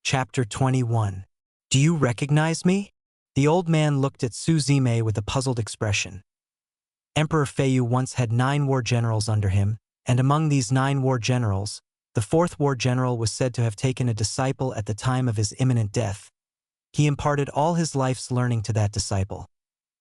Chapter 21. Do you recognize me? The old man looked at Suzume with a puzzled expression. Emperor Feiyu once had 9 war generals under him, and among these 9 war generals, the 4th war general was said to have taken a disciple at the time of his imminent death. He imparted all his life's learning to that disciple.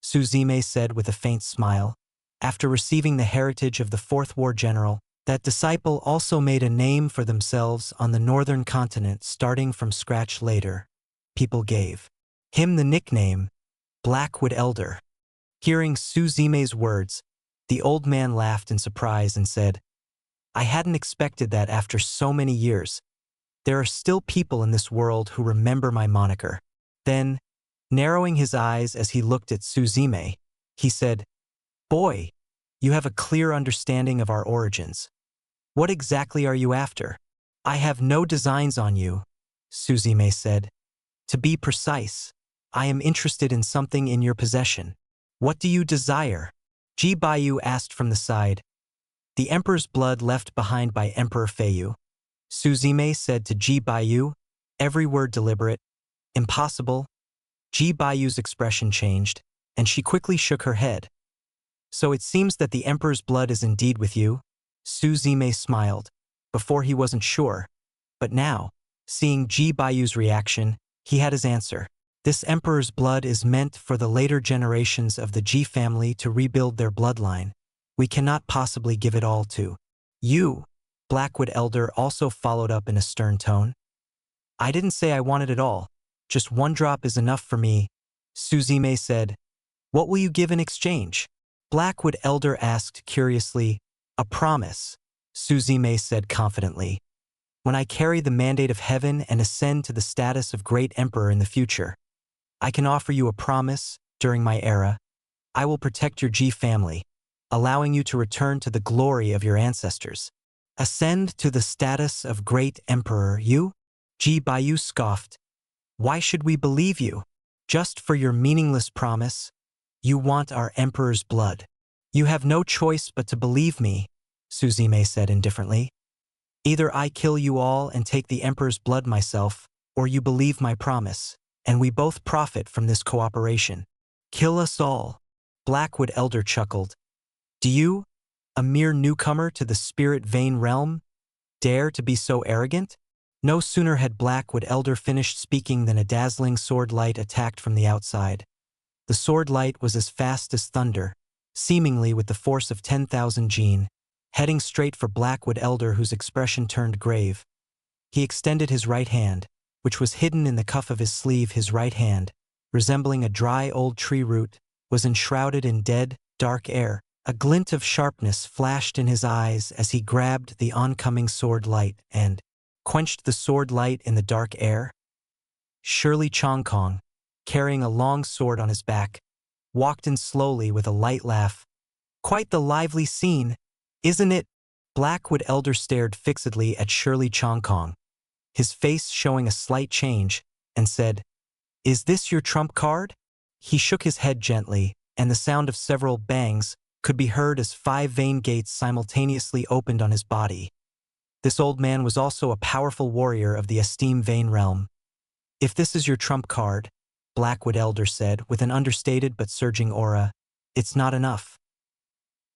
Suzume said with a faint smile. After receiving the heritage of the 4th war general, that disciple also made a name for themselves on the northern continent starting from scratch later. People gave him the nickname Blackwood Elder. Hearing Suzume's words, the old man laughed in surprise and said, I hadn't expected that after so many years. There are still people in this world who remember my moniker. Then, narrowing his eyes as he looked at Suzume, he said, Boy, you have a clear understanding of our origins. What exactly are you after? I have no designs on you, Suzume said. To be precise, I am interested in something in your possession. What do you desire? Ji Baiyu asked from the side. The emperor's blood left behind by Emperor Feiyu. Suzume said to Ji Baiyu, every word deliberate. Impossible. Ji Baiyu's expression changed, and she quickly shook her head. So it seems that the emperor's blood is indeed with you? Suzume smiled. Before he wasn't sure. But now, seeing Ji Baiyu's reaction, he had his answer. This emperor's blood is meant for the later generations of the Ji family to rebuild their bloodline. We cannot possibly give it all to you. Blackwood Elder also followed up in a stern tone. I didn't say I wanted it all. Just 1 drop is enough for me, Suzume said. What will you give in exchange? Blackwood Elder asked curiously. A promise, Suzume said confidently. When I carry the mandate of heaven and ascend to the status of great emperor in the future, I can offer you a promise. During my era, I will protect your Ji family, allowing you to return to the glory of your ancestors. Ascend to the status of great emperor, you? Ji Baiyu scoffed. Why should we believe you? Just for your meaningless promise? You want our emperor's blood. You have no choice but to believe me, Suzume said indifferently. Either I kill you all and take the emperor's blood myself, or you believe my promise, and we both profit from this cooperation. Kill us all, Blackwood Elder chuckled. Do you, a mere newcomer to the spirit vein realm, dare to be so arrogant? No sooner had Blackwood Elder finished speaking than a dazzling sword light attacked from the outside. The sword light was as fast as thunder, seemingly with the force of 10,000 jin, heading straight for Blackwood Elder, whose expression turned grave. He extended his right hand, which was hidden in the cuff of his sleeve. His right hand, resembling a dry old tree root, was enshrouded in dead, dark air. A glint of sharpness flashed in his eyes as he grabbed the oncoming sword light and quenched the sword light in the dark air. Shirley Chongkong, carrying a long sword on his back, walked in slowly with a light laugh. Quite the lively scene, isn't it? Blackwood Elder stared fixedly at Shirley Chongkong, his face showing a slight change, and said, Is this your trump card? He shook his head gently, and the sound of several bangs could be heard as 5 vein gates simultaneously opened on his body. This old man was also a powerful warrior of the esteemed vein realm. If this is your trump card, Blackwood Elder said with an understated but surging aura, it's not enough.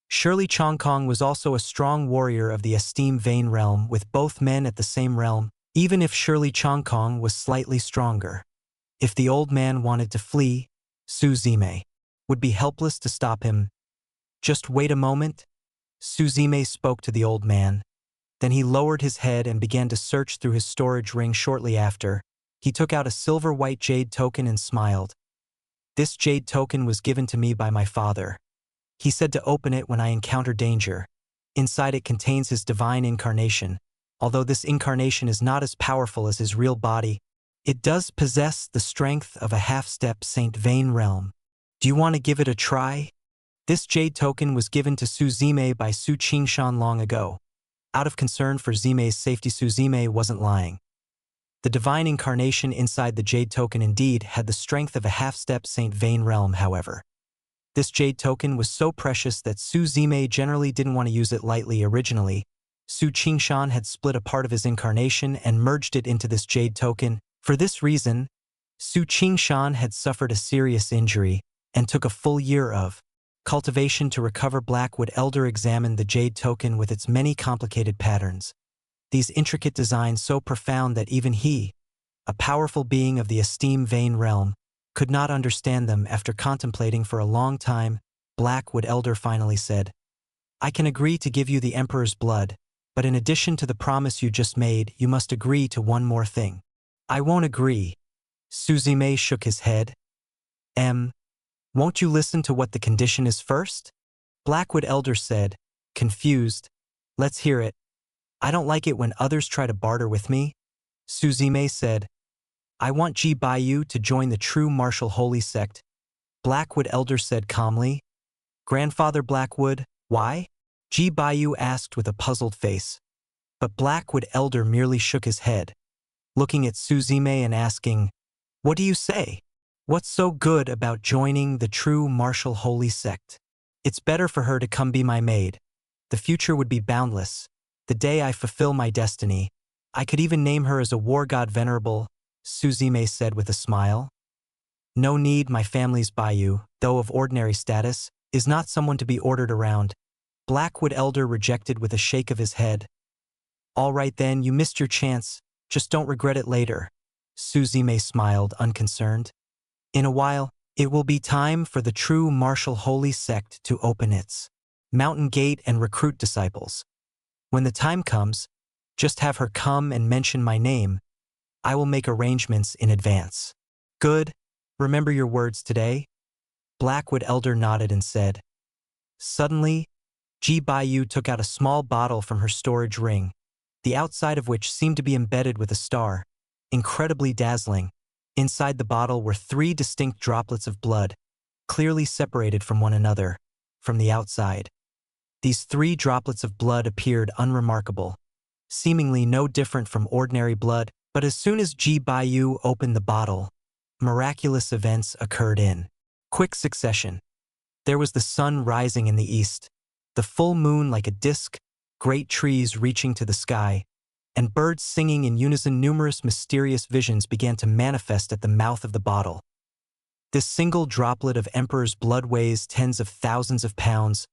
Shirley Chongkong was also a strong warrior of the esteemed vein realm, with both men at the same realm, even if Shirley Chongkong was slightly stronger. If the old man wanted to flee, Suzume would be helpless to stop him. Just wait a moment, Suzume spoke to the old man. Then he lowered his head and began to search through his storage ring. Shortly after, he took out a silver-white jade token and smiled. This jade token was given to me by my father. He said to open it when I encounter danger. Inside it contains his divine incarnation. Although this incarnation is not as powerful as his real body, it does possess the strength of a half-step Saint Vein realm. Do you want to give it a try? This jade token was given to Suzume by Su Qingshan long ago. Out of concern for Zime's safety, Suzume wasn't lying. The divine incarnation inside the jade token indeed had the strength of a half-step Saint Vein realm, however. This jade token was so precious that Suzume generally didn't want to use it lightly. Originally, Su Qingshan had split a part of his incarnation and merged it into this jade token, For this reason, Su Qingshan had suffered a serious injury and took a full year of cultivation to recover. Blackwood Elder examined the jade token with its many complicated patterns, these intricate designs so profound that even he, a powerful being of the esteemed Vane realm, could not understand them. After contemplating for a long time, Blackwood Elder finally said, "I can agree to give you the Emperor's blood, but in addition to the promise you just made, you must agree to one more thing." "I won't agree." Suzume shook his head. Won't you listen to what the condition is first?" Blackwood Elder said, confused. "Let's hear it." "I don't like it when others try to barter with me." Suzume said, "I want Ji Baiyu to join the true martial holy sect." Blackwood Elder said calmly. "Grandfather Blackwood, why?" Ji Baiyu asked with a puzzled face. But Blackwood Elder merely shook his head, looking at Suzume and asking, "What do you say? What's so good about joining the true martial holy sect?" "It's better for her to come be my maid. The future would be boundless. The day I fulfill my destiny, I could even name her as a war god venerable," Suzume said with a smile. "No need. My family's Baiyu, though of ordinary status, is not someone to be ordered around." Blackwood Elder rejected with a shake of his head. "All right then, you missed your chance. Just don't regret it later." Suzume smiled, unconcerned. "In a while, it will be time for the true martial holy sect to open its mountain gate and recruit disciples. When the time comes, just have her come and mention my name. I will make arrangements in advance." "Good. Remember your words today." Blackwood Elder nodded and said. Suddenly, Ji Baiyu took out a small bottle from her storage ring, the outside of which seemed to be embedded with a star, incredibly dazzling. Inside the bottle were 3 distinct droplets of blood, clearly separated from one another, from the outside. These 3 droplets of blood appeared unremarkable, seemingly no different from ordinary blood, but as soon as Ji Baiyu opened the bottle, miraculous events occurred in quick succession. There was the sun rising in the east, the full moon like a disk, great trees reaching to the sky, and birds singing in unison. Numerous mysterious visions began to manifest at the mouth of the bottle. This single droplet of Emperor's blood weighs tens of thousands of pounds.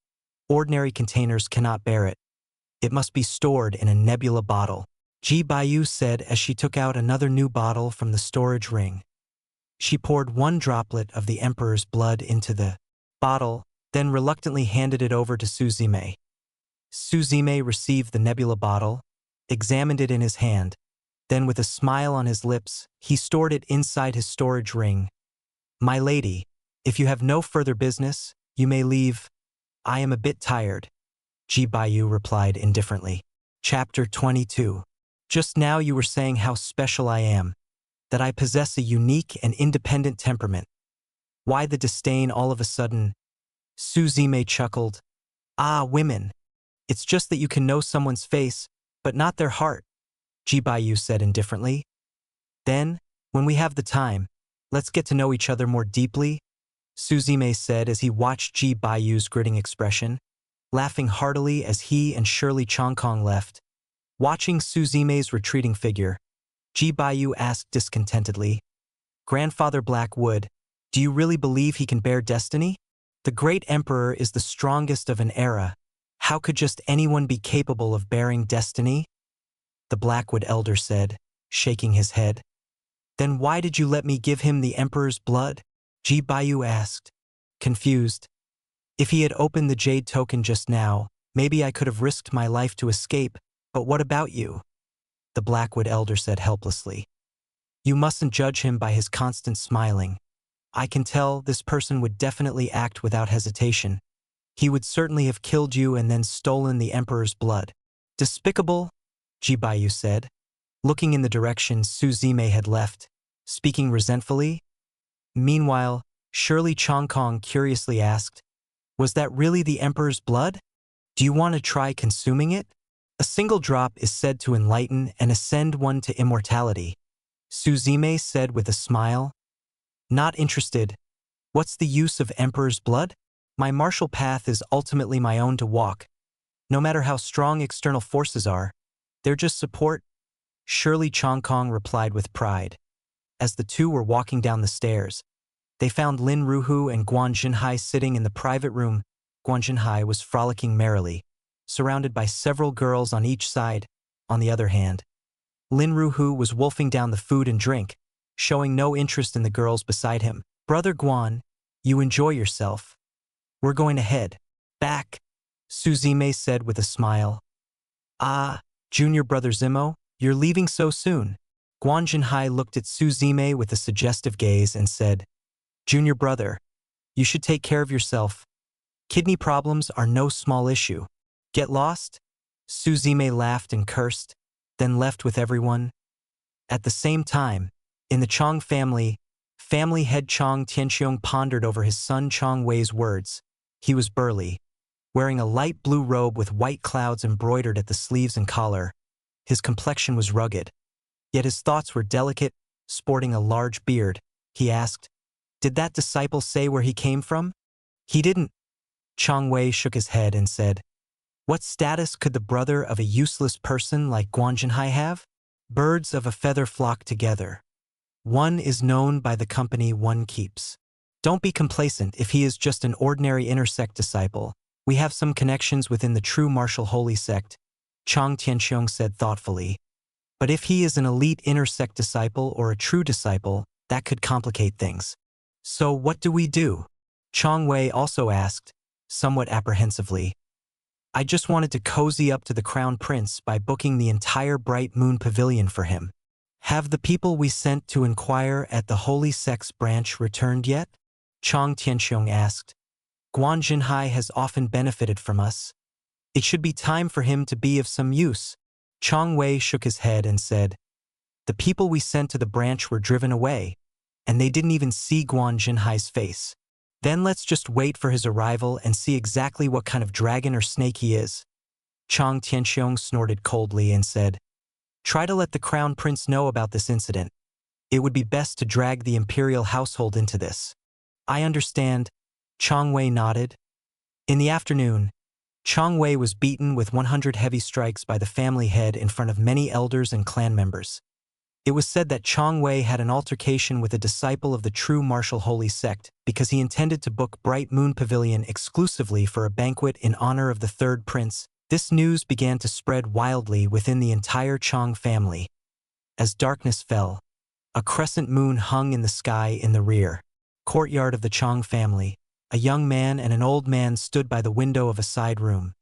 Ordinary containers cannot bear it. It must be stored in a nebula bottle, Ji Baiyu said as she took out another new bottle from the storage ring. She poured 1 droplet of the Emperor's blood into the bottle, then reluctantly handed it over to Suzume. Suzume received the nebula bottle, examined it in his hand, then with a smile on his lips, he stored it inside his storage ring. "My lady, if you have no further business, you may leave. I am a bit tired," Ji Baiyu replied indifferently. Chapter 22. "Just now you were saying how special I am, that I possess a unique and independent temperament. Why the disdain all of a sudden?" Suzume chuckled. "Ah, women. It's just that you can know someone's face, but not their heart," Ji Baiyu said indifferently. "Then, when we have the time, let's get to know each other more deeply," Suzume said as he watched Ji Baiyu's gritting expression, laughing heartily as he and Shirley Chongkong left. Watching Suzume's retreating figure, Ji Baiyu asked discontentedly, "Grandfather Blackwood, do you really believe he can bear destiny? The great emperor is the strongest of an era. How could just anyone be capable of bearing destiny?" The Blackwood Elder said, shaking his head. "Then why did you let me give him the emperor's blood?" Ji Baiyu asked, confused. "If he had opened the jade token just now, maybe I could have risked my life to escape, but what about you?" The Blackwood Elder said helplessly. "You mustn't judge him by his constant smiling. I can tell this person would definitely act without hesitation. He would certainly have killed you and then stolen the emperor's blood." "Despicable," Ji Baiyu said, looking in the direction Suzume had left, speaking resentfully. Meanwhile, Shirley Chongkong curiously asked, "Was that really the emperor's blood? Do you want to try consuming it? A single drop is said to enlighten and ascend one to immortality," Suzume said with a smile. "Not interested. What's the use of emperor's blood? My martial path is ultimately my own to walk. No matter how strong external forces are, they're just support," Shirley Chongkong replied with pride. As the two were walking down the stairs, they found Lin Ruhu and Guan Jinhai sitting in the private room. Guan Jinhai was frolicking merrily, surrounded by several girls on each side. On the other hand, Lin Ruhu was wolfing down the food and drink, showing no interest in the girls beside him. "Brother Guan, you enjoy yourself. We're going to head back," Suzime said with a smile. "Ah, junior brother Zimo, you're leaving so soon." Guan Jinhai looked at Suzime with a suggestive gaze and said, "Junior brother, you should take care of yourself. Kidney problems are no small issue. Get lost?" Suzime laughed and cursed, then left with everyone. At the same time, in the Chong family head Chong Tianxiong pondered over his son Chong Wei's words. He was burly, wearing a light blue robe with white clouds embroidered at the sleeves and collar. His complexion was rugged, yet his thoughts were delicate. Sporting a large beard, he asked, "Did that disciple say where he came from?" "He didn't." Chong Wei shook his head and said, "What status could the brother of a useless person like Guan Jinhai have? Birds of a feather flock together. One is known by the company one keeps. Don't be complacent if he is just an ordinary inner sect disciple. We have some connections within the true martial holy sect," Chong Tianxiong said thoughtfully. "But if he is an elite inner sect disciple or a true disciple, that could complicate things. So what do we do?" Chong Wei also asked, somewhat apprehensively. "I just wanted to cozy up to the Crown Prince by booking the entire Bright Moon Pavilion for him." "Have the people we sent to inquire at the Holy Sect's branch returned yet?" Chong Tianxiong asked. "Guan Jinhai has often benefited from us. It should be time for him to be of some use." Chong Wei shook his head and said, "The people we sent to the branch were driven away, and they didn't even see Guan Jinhai's face. Then let's just wait for his arrival and see exactly what kind of dragon or snake he is." Chong Tianxiong snorted coldly and said, "Try to let the Crown Prince know about this incident. It would be best to drag the imperial household into this." "I understand," Chong Wei nodded. In the afternoon, Chong Wei was beaten with 100 heavy strikes by the family head in front of many elders and clan members. It was said that Chong Wei had an altercation with a disciple of the true martial holy sect because he intended to book Bright Moon Pavilion exclusively for a banquet in honor of the third prince. This news began to spread wildly within the entire Chong family. As darkness fell, a crescent moon hung in the sky in the rear courtyard of the Chong family. A young man and an old man stood by the window of a side room.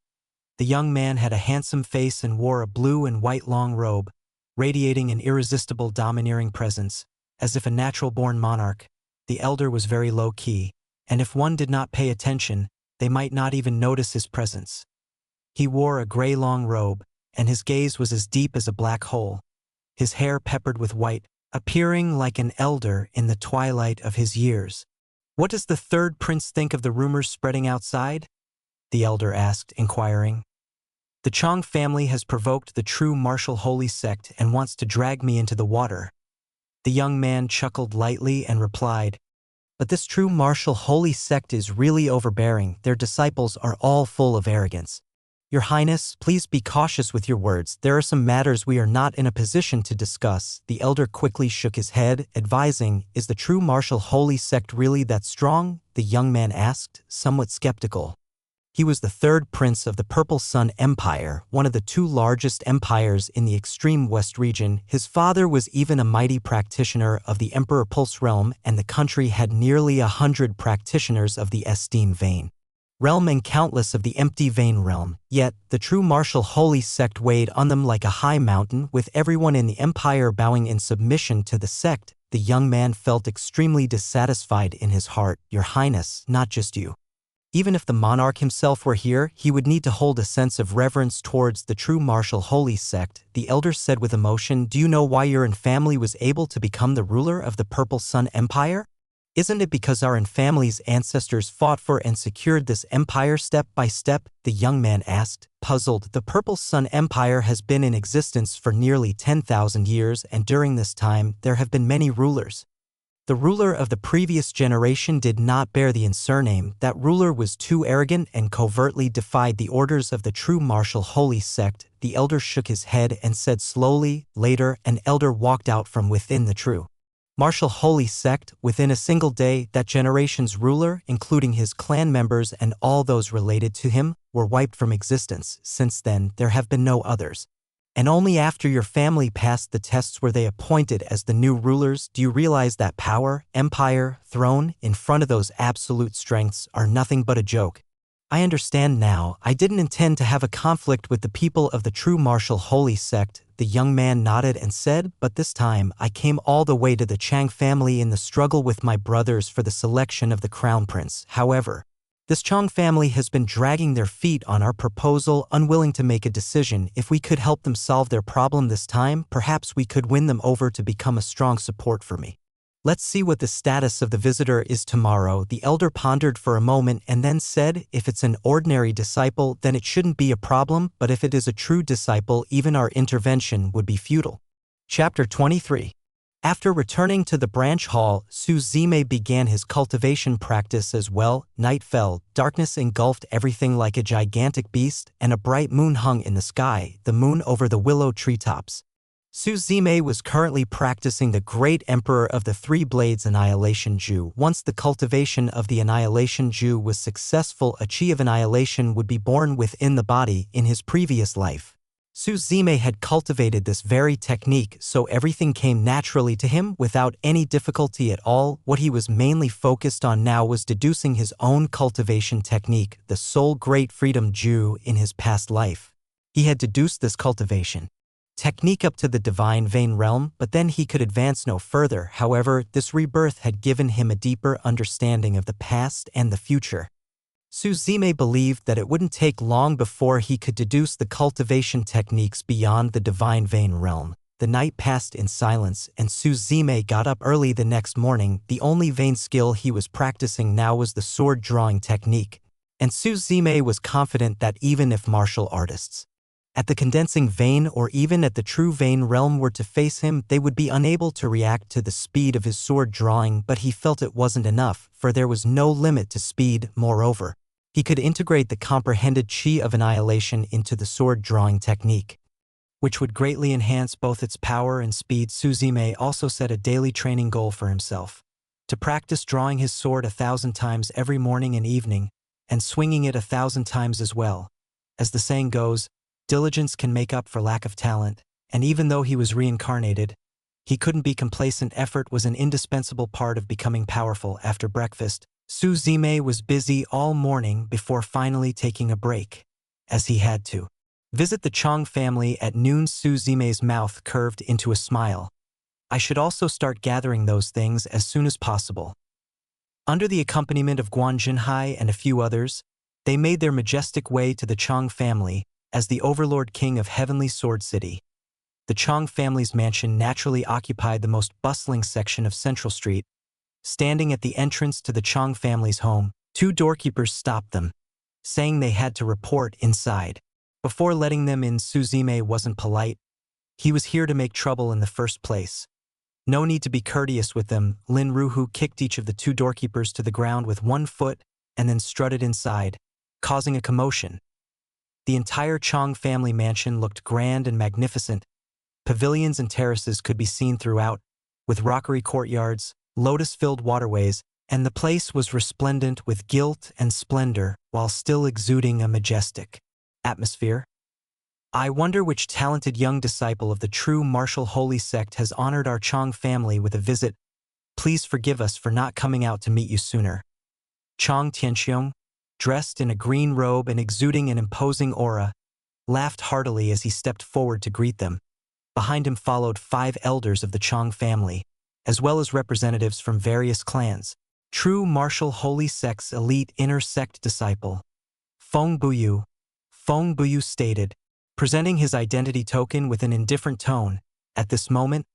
The young man had a handsome face and wore a blue and white long robe, radiating an irresistible domineering presence, as if a natural-born monarch. The elder was very low-key, and if one did not pay attention, they might not even notice his presence. He wore a gray long robe, and his gaze was as deep as a black hole, his hair peppered with white, appearing like an elder in the twilight of his years. "What does the third prince think of the rumors spreading outside?" the elder asked, inquiring. "The Chong family has provoked the true martial holy sect and wants to drag me into the water." The young man chuckled lightly and replied, "But this true martial holy sect is really overbearing. Their disciples are all full of arrogance. Your Highness, please be cautious with your words. There are some matters we are not in a position to discuss." The elder quickly shook his head, advising, "Is the true martial holy sect really that strong?" the young man asked, somewhat skeptical. He was the third prince of the Purple Sun Empire, one of the two largest empires in the extreme west region. His father was even a mighty practitioner of the Emperor Pulse realm, and the country had nearly 100 practitioners of the Estine vein realm and countless of the Empty Vein realm. Yet, the true martial holy sect weighed on them like a high mountain, with everyone in the empire bowing in submission to the sect. The young man felt extremely dissatisfied in his heart. "Your Highness, not just you. Even if the monarch himself were here, he would need to hold a sense of reverence towards the true martial holy sect," the elder said with emotion. "Do you know why your family was able to become the ruler of the Purple Sun Empire? Isn't it because our family's ancestors fought for and secured this empire step by step?" the young man asked, puzzled. "The Purple Sun Empire has been in existence for nearly 10,000 years, and during this time, there have been many rulers. The ruler of the previous generation did not bear the surname. That ruler was too arrogant and covertly defied the orders of the true martial holy sect." The elder shook his head and said slowly, "Later, an elder walked out from within the true martial holy sect. Within a single day, that generation's ruler, including his clan members and all those related to him, were wiped from existence. Since then, there have been no others. And only after your family passed the tests were they appointed as the new rulers. Do you realize that power, empire, throne, in front of those absolute strengths are nothing but a joke? I understand now. I didn't intend to have a conflict with the people of the true martial holy sect, the young man nodded and said, but this time I came all the way to the Chang family in the struggle with my brothers for the selection of the crown prince. However, this Chang family has been dragging their feet on our proposal, unwilling to make a decision. If we could help them solve their problem this time, perhaps we could win them over to become a strong support for me. Let's see what the status of the visitor is tomorrow. The elder pondered for a moment and then said, if it's an ordinary disciple, then it shouldn't be a problem, but if it is a true disciple, even our intervention would be futile. Chapter 23. After returning to the branch hall, Su Zime began his cultivation practice as well. Night fell, darkness engulfed everything like a gigantic beast, and a bright moon hung in the sky, the moon over the willow treetops. Su Zime was currently practicing the Great Emperor of the Three Blades Annihilation Ju. Once the cultivation of the Annihilation Ju was successful, a chi of annihilation would be born within the body in his previous life. Su Zime had cultivated this very technique, so everything came naturally to him without any difficulty at all. What he was mainly focused on now was deducing his own cultivation technique, the Soul Great Freedom Ju, in his past life. He had deduced this cultivation technique up to the divine vein realm, but then he could advance no further. However, this rebirth had given him a deeper understanding of the past and the future. Su Zime believed that it wouldn't take long before he could deduce the cultivation techniques beyond the divine vein realm. The night passed in silence, and Su Zime got up early the next morning. The only vein skill he was practicing now was the sword drawing technique, and Su Zime was confident that even if martial artists at the condensing vein or even at the true vein realm were to face him, they would be unable to react to the speed of his sword drawing. But he felt it wasn't enough, for there was no limit to speed. Moreover, he could integrate the comprehended chi of annihilation into the sword drawing technique, which would greatly enhance both its power and speed. Su Zime also set a daily training goal for himself: to practice drawing his sword 1,000 times every morning and evening, and swinging it 1,000 times as well. As the saying goes, diligence can make up for lack of talent, and even though he was reincarnated, he couldn't be complacent. Effort was an indispensable part of becoming powerful. After breakfast, Su Zime was busy all morning before finally taking a break, as he had to visit the Chang family at noon. Su Zime's mouth curved into a smile. I should also start gathering those things as soon as possible. Under the accompaniment of Guan Jinhai and a few others, they made their majestic way to the Chang family as the overlord king of Heavenly Sword City. The Chang family's mansion naturally occupied the most bustling section of Central Street. Standing at the entrance to the Chang family's home, two doorkeepers stopped them, saying they had to report inside. Before letting them in, Su Zime wasn't polite. He was here to make trouble in the first place. No need to be courteous with them. Lin Ruhu kicked each of the two doorkeepers to the ground with one foot and then strutted inside, causing a commotion. The entire Chang family mansion looked grand and magnificent. Pavilions and terraces could be seen throughout, with rockery courtyards, lotus-filled waterways, and the place was resplendent with gilt and splendor while still exuding a majestic atmosphere. I wonder which talented young disciple of the true martial holy sect has honored our Chang family with a visit. Please forgive us for not coming out to meet you sooner. Chang Tianxiong, dressed in a green robe and exuding an imposing aura, laughed heartily as he stepped forward to greet them. Behind him followed 5 elders of the Chang family, as well as representatives from various clans. True martial holy sect's elite inner sect disciple, Feng Buyu. Feng Buyu stated, presenting his identity token with an indifferent tone. At this moment,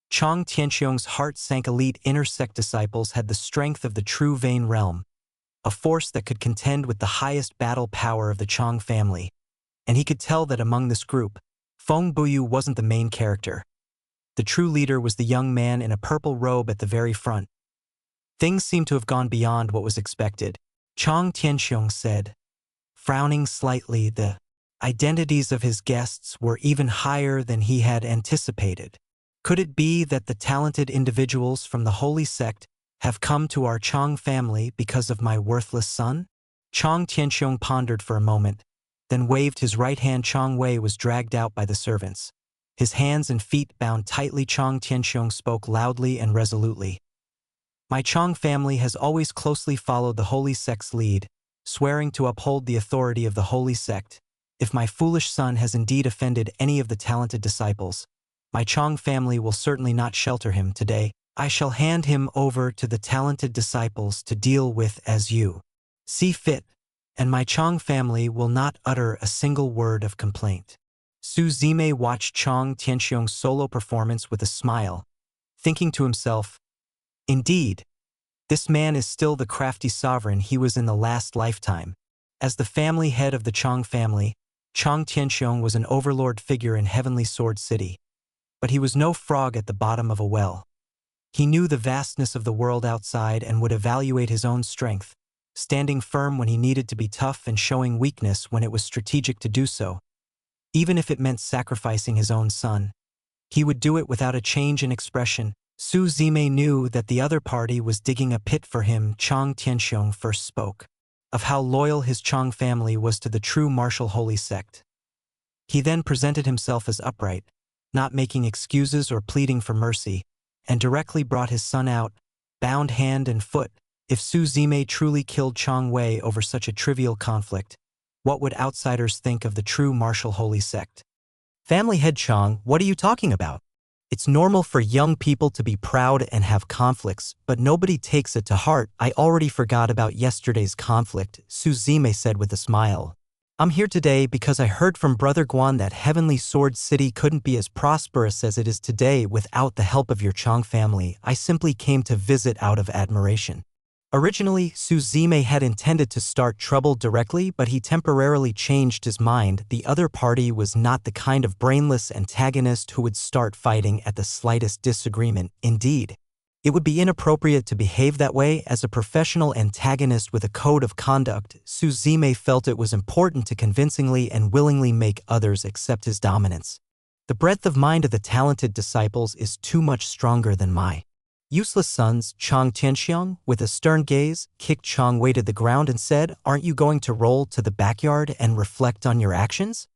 Chang Tianxiong's heart sank. Elite inner sect disciples had the strength of the true vein realm, a force that could contend with the highest battle power of the Chang family. And he could tell that among this group, Feng Buyu wasn't the main character. The true leader was the young man in a purple robe at the very front. Things seemed to have gone beyond what was expected, Chang Tianxiong said. Frowning slightly, the identities of his guests were even higher than he had anticipated. Could it be that the talented individuals from the holy sect have come to our Chang family because of my worthless son? Chang Tianxiong pondered for a moment, then waved his right hand. Chang Wei was dragged out by the servants. His hands and feet bound tightly. Chang Tianxiong spoke loudly and resolutely. My Chang family has always closely followed the holy sect's lead, swearing to uphold the authority of the holy sect. If my foolish son has indeed offended any of the talented disciples, my Chang family will certainly not shelter him today. I shall hand him over to the talented disciples to deal with as you see fit, and my Chang family will not utter a single word of complaint. Su Zimei watched Chang Tianxiong's solo performance with a smile, thinking to himself, indeed, this man is still the crafty sovereign he was in the last lifetime. As the family head of the Chang family, Chang Tianxiong was an overlord figure in Heavenly Sword City. But he was no frog at the bottom of a well. He knew the vastness of the world outside and would evaluate his own strength, standing firm when he needed to be tough and showing weakness when it was strategic to do so. Even if it meant sacrificing his own son, he would do it without a change in expression. Su Zimei knew that the other party was digging a pit for him. Chang Tianxiong first spoke of how loyal his Chang family was to the true martial holy sect. He then presented himself as upright, not making excuses or pleading for mercy, and directly brought his son out, bound hand and foot. If Su Zimei truly killed Chang Wei over such a trivial conflict, what would outsiders think of the true martial holy sect? Family head Chang, what are you talking about? It's normal for young people to be proud and have conflicts, but nobody takes it to heart. I already forgot about yesterday's conflict, Su Zimei said with a smile. I'm here today because I heard from Brother Guan that Heavenly Sword City couldn't be as prosperous as it is today without the help of your Chang family. I simply came to visit out of admiration. Originally, Su Zimei had intended to start trouble directly, but he temporarily changed his mind. The other party was not the kind of brainless antagonist who would start fighting at the slightest disagreement. Indeed, it would be inappropriate to behave that way as a professional antagonist with a code of conduct. Su Zimei felt it was important to convincingly and willingly make others accept his dominance. The breadth of mind of the talented disciples is too much stronger than my useless sons. Chang Tianxiong, with a stern gaze, kicked Chang Wei to the ground and said, aren't you going to roll to the backyard and reflect on your actions?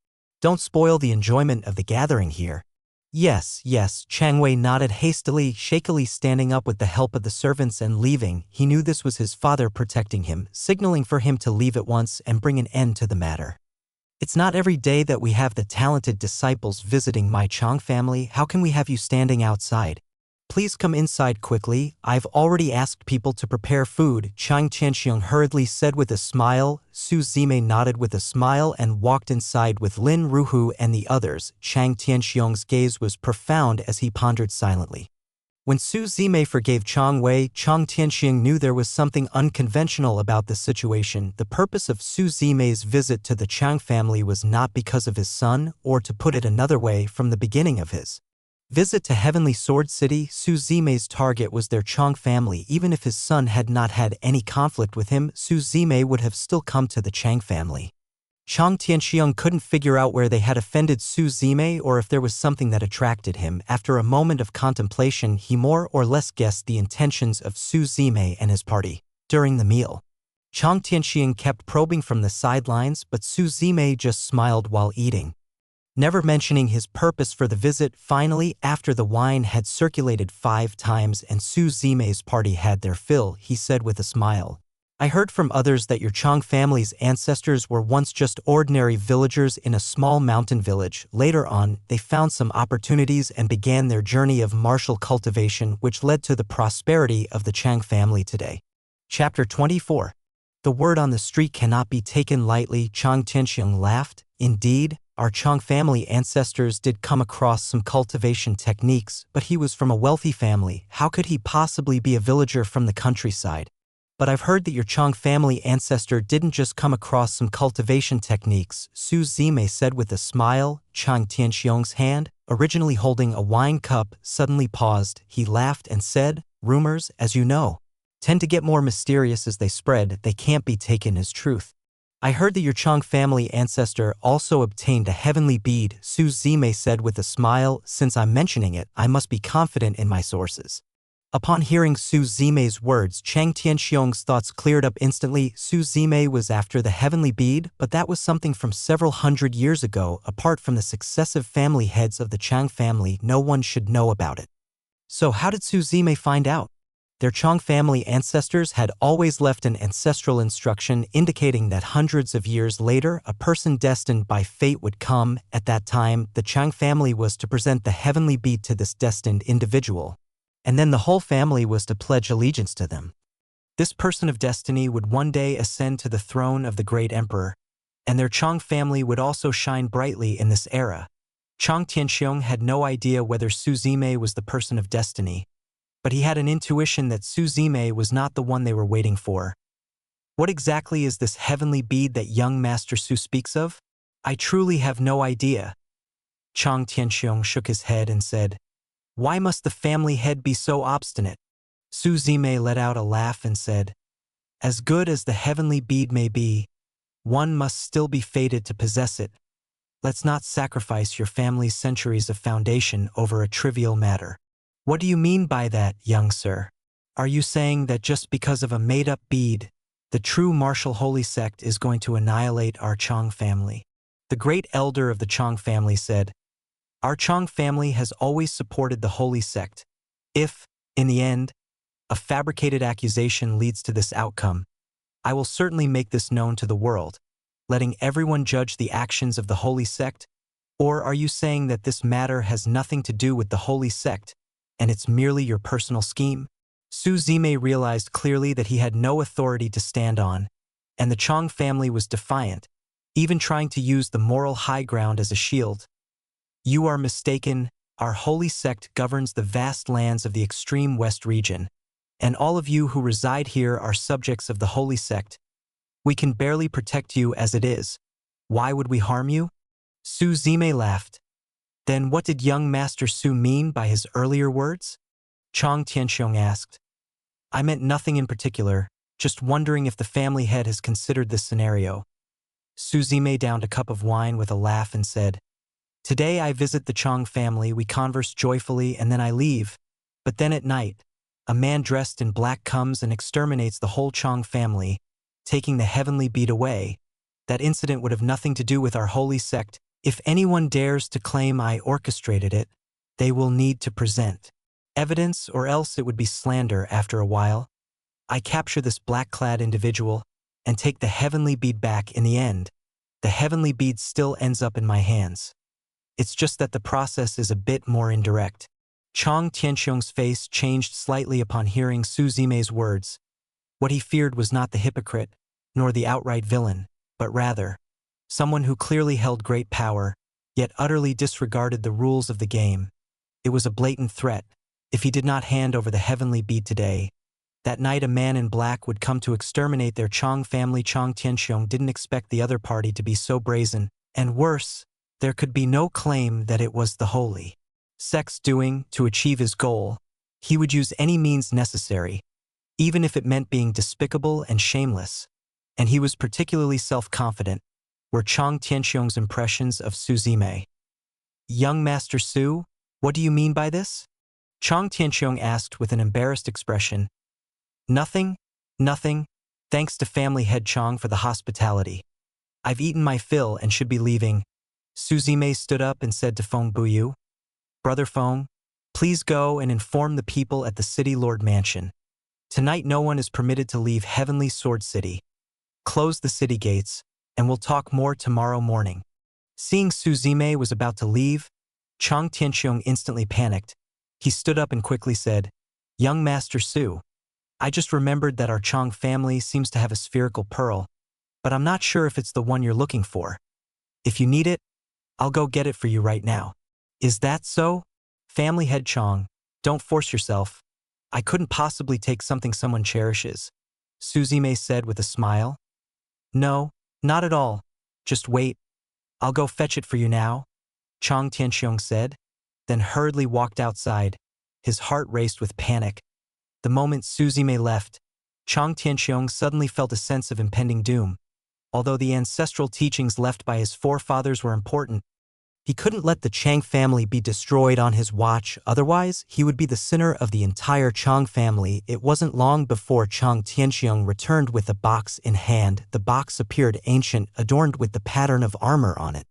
Don't spoil the enjoyment of the gathering here. Yes, yes, Chang Wei nodded hastily, shakily standing up with the help of the servants and leaving. He knew this was his father protecting him, signaling for him to leave at once and bring an end to the matter. It's not every day that we have the talented disciples visiting my Chang family. How can we have you standing outside? Please come inside quickly. I've already asked people to prepare food, Chang Tianxiong hurriedly said with a smile. Su Zimei nodded with a smile and walked inside with Lin Ruhu and the others. Chang Tianxiong's gaze was profound as he pondered silently. When Su Zimei forgave Chang Wei, Chang Tianxiong knew there was something unconventional about the situation. The purpose of Su Zimei's visit to the Chang family was not because of his son, or to put it another way, from the beginning of his visit to Heavenly Sword City, Su Zimei's target was their Chang family. Even if his son had not had any conflict with him, Su Zimei would have still come to the Chang family. Chang Tianxiong couldn't figure out where they had offended Su Zimei or if there was something that attracted him. After a moment of contemplation, he more or less guessed the intentions of Su Zimei and his party. During the meal, Chang Tianxiong kept probing from the sidelines, but Su Zimei just smiled while eating, never mentioning his purpose for the visit. Finally, after the wine had circulated 5 times and Su Zimei's party had their fill, he said with a smile, I heard from others that your Chang family's ancestors were once just ordinary villagers in a small mountain village. Later on, they found some opportunities and began their journey of martial cultivation, which led to the prosperity of the Chang family today. Chapter 24. The word on the street cannot be taken lightly. Chang Tianxiong laughed. Indeed, our Chang family ancestors did come across some cultivation techniques, but he was from a wealthy family. How could he possibly be a villager from the countryside? But I've heard that your Chang family ancestor didn't just come across some cultivation techniques, Su Zimei said with a smile. Chang Tianxiong's hand, originally holding a wine cup, suddenly paused. He laughed and said, rumors, as you know, tend to get more mysterious as they spread. They can't be taken as truth. I heard that your Chang family ancestor also obtained a heavenly bead, Su Zime said with a smile. Since I'm mentioning it, I must be confident in my sources. Upon hearing Su Zime's words, Chang Tianxiong's thoughts cleared up instantly. Su Zime was after the heavenly bead, but that was something from several hundred years ago. Apart from the successive family heads of the Chang family, no one should know about it. So how did Su Zime find out? Their Chang family ancestors had always left an ancestral instruction indicating that hundreds of years later, a person destined by fate would come. At that time, the Chang family was to present the heavenly bead to this destined individual, and then the whole family was to pledge allegiance to them. This person of destiny would one day ascend to the throne of the great emperor, and their Chang family would also shine brightly in this era. Chang Tianxiong had no idea whether Su Zime was the person of destiny, but he had an intuition that Su Zime was not the one they were waiting for. What exactly is this heavenly bead that young Master Su speaks of? I truly have no idea. Chang Tianxiong shook his head and said, "Why must the family head be so obstinate?" Su Zime let out a laugh and said, "As good as the heavenly bead may be, one must still be fated to possess it. Let's not sacrifice your family's centuries of foundation over a trivial matter." What do you mean by that, young sir? Are you saying that just because of a made-up bead, the true martial holy sect is going to annihilate our Chang family? The great elder of the Chang family said, "Our Chang family has always supported the holy sect. If, in the end, a fabricated accusation leads to this outcome, I will certainly make this known to the world, letting everyone judge the actions of the holy sect. Or are you saying that this matter has nothing to do with the holy sect, and it's merely your personal scheme?" Su Zime realized clearly that he had no authority to stand on, and the Chang family was defiant, even trying to use the moral high ground as a shield. "You are mistaken. Our holy sect governs the vast lands of the extreme west region, and all of you who reside here are subjects of the holy sect. We can barely protect you as it is. Why would we harm you?" Su Zime laughed. "Then what did young Master Su mean by his earlier words?" Chang Tianxiong asked. "I meant nothing in particular, just wondering if the family head has considered this scenario." Su Zime downed a cup of wine with a laugh and said, "Today I visit the Chang family, we converse joyfully, and then I leave. But then at night, a man dressed in black comes and exterminates the whole Chang family, taking the heavenly bead away. That incident would have nothing to do with our holy sect. If anyone dares to claim I orchestrated it, they will need to present evidence, or else it would be slander after a while. I capture this black-clad individual and take the heavenly bead back. In the end, the heavenly bead still ends up in my hands. It's just that the process is a bit more indirect." Chang Tianxiong's face changed slightly upon hearing Su Zime's words. What he feared was not the hypocrite, nor the outright villain, but rather someone who clearly held great power, yet utterly disregarded the rules of the game. It was a blatant threat. If he did not hand over the heavenly bead today, that night a man in black would come to exterminate their Chang family. Chang Tianxiong didn't expect the other party to be so brazen, and worse, there could be no claim that it was the holy sect's doing to achieve his goal. He would use any means necessary, even if it meant being despicable and shameless. And he was particularly self-confident, were Chang Tianxiong's impressions of Su Zime. "Young Master Su, what do you mean by this?" Chang Tianxiong asked with an embarrassed expression. Nothing. Thanks to family head Chang for the hospitality. I've eaten my fill and should be leaving." Su Zime stood up and said to Feng Buyu, "Brother Feng, please go and inform the people at the City Lord Mansion. Tonight no one is permitted to leave Heavenly Sword City. Close the city gates, and we'll talk more tomorrow morning." Seeing Su Zime was about to leave, Chang Tianxiong instantly panicked. He stood up and quickly said, "Young Master Su, I just remembered that our Chang family seems to have a spherical pearl, but I'm not sure if it's the one you're looking for. If you need it, I'll go get it for you right now." "Is that so?" Family head Chang, don't force yourself. I couldn't possibly take something someone cherishes," Su Zime said with a smile. "No, not at all. Just wait. I'll go fetch it for you now," Chang Tianxiong said, then hurriedly walked outside. His heart raced with panic. The moment Su Zime left, Chang Tianxiong suddenly felt a sense of impending doom. Although the ancestral teachings left by his forefathers were important, he couldn't let the Chang family be destroyed on his watch, otherwise he would be the sinner of the entire Chang family. It wasn't long before Chang Tianxiong returned with a box in hand. The box appeared ancient, adorned with the pattern of armor on it.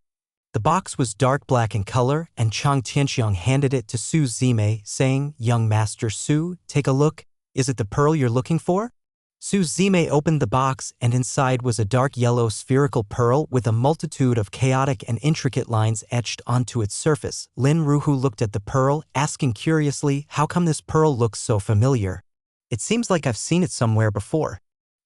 The box was dark black in color, and Chang Tianxiong handed it to Su Zimei, saying, "Young Master Su, take a look. Is it the pearl you're looking for?" Su Zimei opened the box, and inside was a dark yellow spherical pearl with a multitude of chaotic and intricate lines etched onto its surface. Lin Ruhu looked at the pearl, asking curiously, "How come this pearl looks so familiar? It seems like I've seen it somewhere before."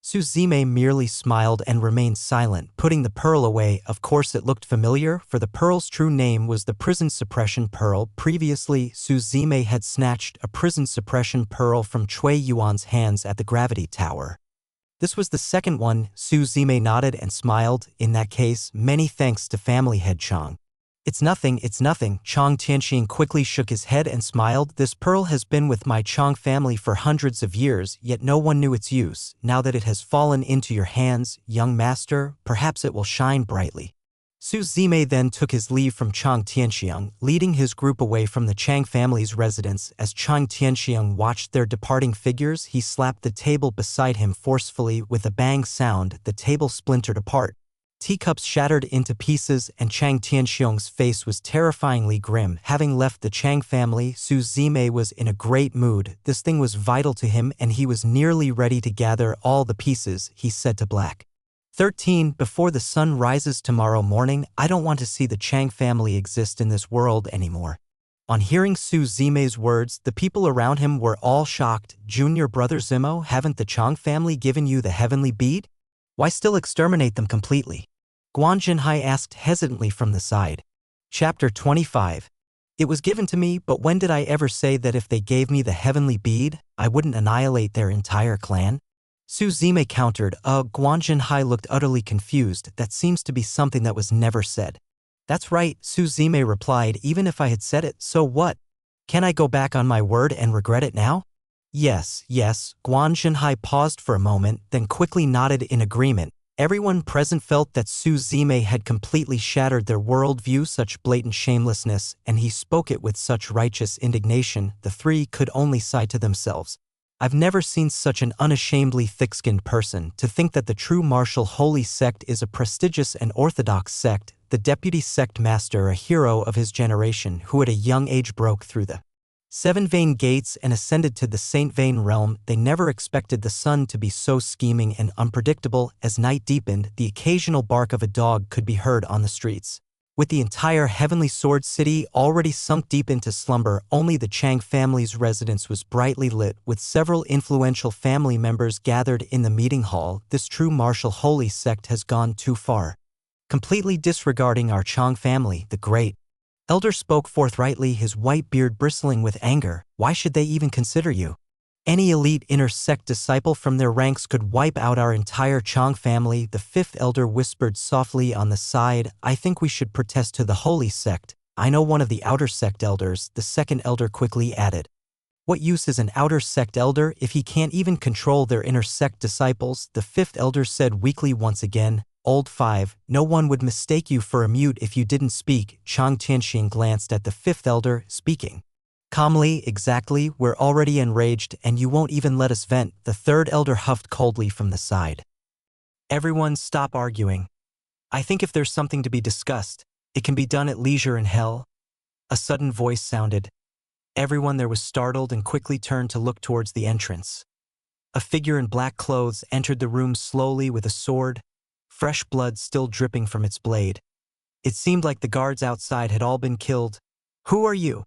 Su Zimei merely smiled and remained silent, putting the pearl away. Of course it looked familiar, for the pearl's true name was the prison suppression pearl. Previously, Su Zimei had snatched a prison suppression pearl from Cui Yuan's hands at the gravity tower. This was the second one. Su Zimei nodded and smiled. "In that case, many thanks to family head Chang." It's nothing. Chang Tianxiong quickly shook his head and smiled. "This pearl has been with my Chang family for hundreds of years, yet no one knew its use. Now that it has fallen into your hands, young master, perhaps it will shine brightly." Su Zimei then took his leave from Chang Tianxiong, leading his group away from the Chang family's residence. As Chang Tianxiong watched their departing figures, he slapped the table beside him forcefully. With a bang sound, the table splintered apart. Teacups shattered into pieces, and Chang Tianxiong's face was terrifyingly grim. Having left the Chang family, Su Zimei was in a great mood. This thing was vital to him, and he was nearly ready to gather all the pieces. He said to Black 13, "Before the sun rises tomorrow morning, I don't want to see the Chang family exist in this world anymore." On hearing Su Zimei's words, the people around him were all shocked. "Junior brother Zimo, haven't the Chang family given you the heavenly bead? Why still exterminate them completely?" Guan Jinhai asked hesitantly from the side. Chapter 25. It was given to me, but when did I ever say that if they gave me the heavenly bead, I wouldn't annihilate their entire clan? Su Zimei countered. Guan Jinhai looked utterly confused. That seems to be something that was never said. That's right, Su Zimei replied. Even if I had said it, so what? Can I go back on my word and regret it now? Yes. Guan Jinhai paused for a moment, then quickly nodded in agreement. Everyone present felt that Su Zimei had completely shattered their worldview. Such blatant shamelessness, and he spoke it with such righteous indignation. The three could only sigh to themselves. I've never seen such an unashamedly thick-skinned person. To think that the true martial holy sect is a prestigious and orthodox sect, the deputy sect master, a hero of his generation, who at a young age broke through the 7 Vein gates and ascended to the Saint Vein realm. They never expected the sun to be so scheming and unpredictable. As night deepened, the occasional bark of a dog could be heard on the streets. With the entire Heavenly Sword City already sunk deep into slumber, only the Chang family's residence was brightly lit, with several influential family members gathered in the meeting hall. This true martial holy sect has gone too far, completely disregarding our Chang family. The great elder spoke forthrightly, his white beard bristling with anger. Why should they even consider you? Any elite inner sect disciple from their ranks could wipe out our entire Chang family. The fifth elder whispered softly on the side. I think we should protest to the holy sect. I know one of the outer sect elders, the second elder quickly added. What use is an outer sect elder if he can't even control their inner sect disciples? The fifth elder said weakly once again. Old 5, no one would mistake you for a mute if you didn't speak. Chang Tianxiong glanced at the fifth elder, speaking calmly. Exactly, we're already enraged and you won't even let us vent. The third elder huffed coldly from the side. Everyone stop arguing. I think if there's something to be discussed, it can be done at leisure in hell. A sudden voice sounded. Everyone there was startled and quickly turned to look towards the entrance. A figure in black clothes entered the room slowly with a sword, fresh blood still dripping from its blade. It seemed like the guards outside had all been killed. Who are you?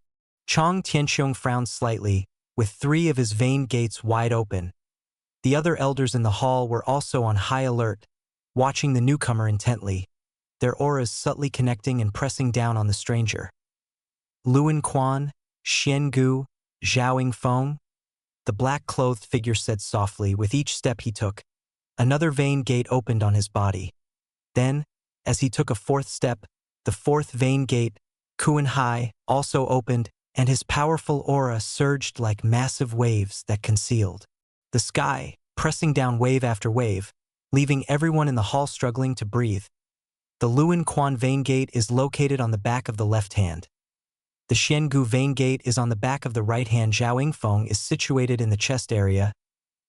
Chang Tianxiong frowned slightly, with 3 of his vein gates wide open. The other elders in the hall were also on high alert, watching the newcomer intently, their auras subtly connecting and pressing down on the stranger. Luan Quan, Xian Gu, Zhaoing Feng? The black-clothed figure said softly. With each step he took, another vein gate opened on his body. Then, as he took a 4th step, the 4th vein gate, Kuan Hai, also opened, and his powerful aura surged like massive waves that concealed the sky, pressing down wave after wave. leaving everyone in the hall struggling to breathe. The Luan Quan vein gate is located on the back of the left hand. The Xiangu vein gate is on the back of the right hand. Zhao Yingfeng is situated in the chest area,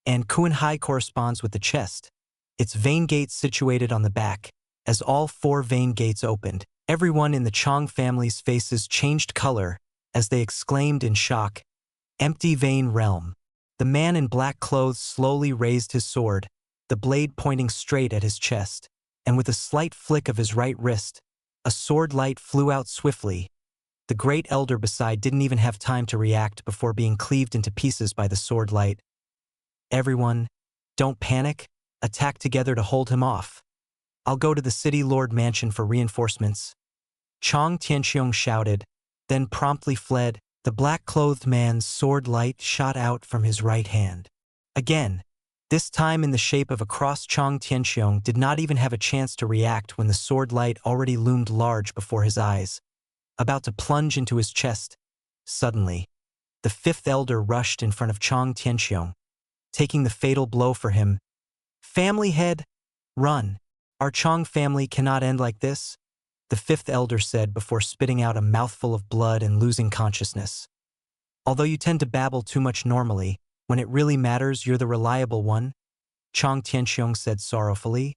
and Kuanhai corresponds with the chest. Its vein gates situated on the back. As all 4 vein gates opened, everyone in the Chong family's faces changed color as they exclaimed in shock, "Empty vein realm." The man in black clothes slowly raised his sword, the blade pointing straight at his chest, and with a slight flick of his right wrist, a sword light flew out swiftly. The great elder beside didn't even have time to react before being cleaved into pieces by the sword light. "Everyone, don't panic, attack together to hold him off. I'll go to the city lord mansion for reinforcements." Chong Tianxiong shouted, then promptly fled. The black-clothed man's sword light shot out from his right hand. Again, this time in the shape of a cross. Chong Tianxiong did not even have a chance to react when the sword light already loomed large before his eyes, about to plunge into his chest. Suddenly, the 5th elder rushed in front of Chong Tianxiong, taking the fatal blow for him. "Family head, run. Our Chong family cannot end like this," the 5th elder said before spitting out a mouthful of blood and losing consciousness. "Although you tend to babble too much normally, when it really matters you're the reliable one," Chong Tianxiong said sorrowfully.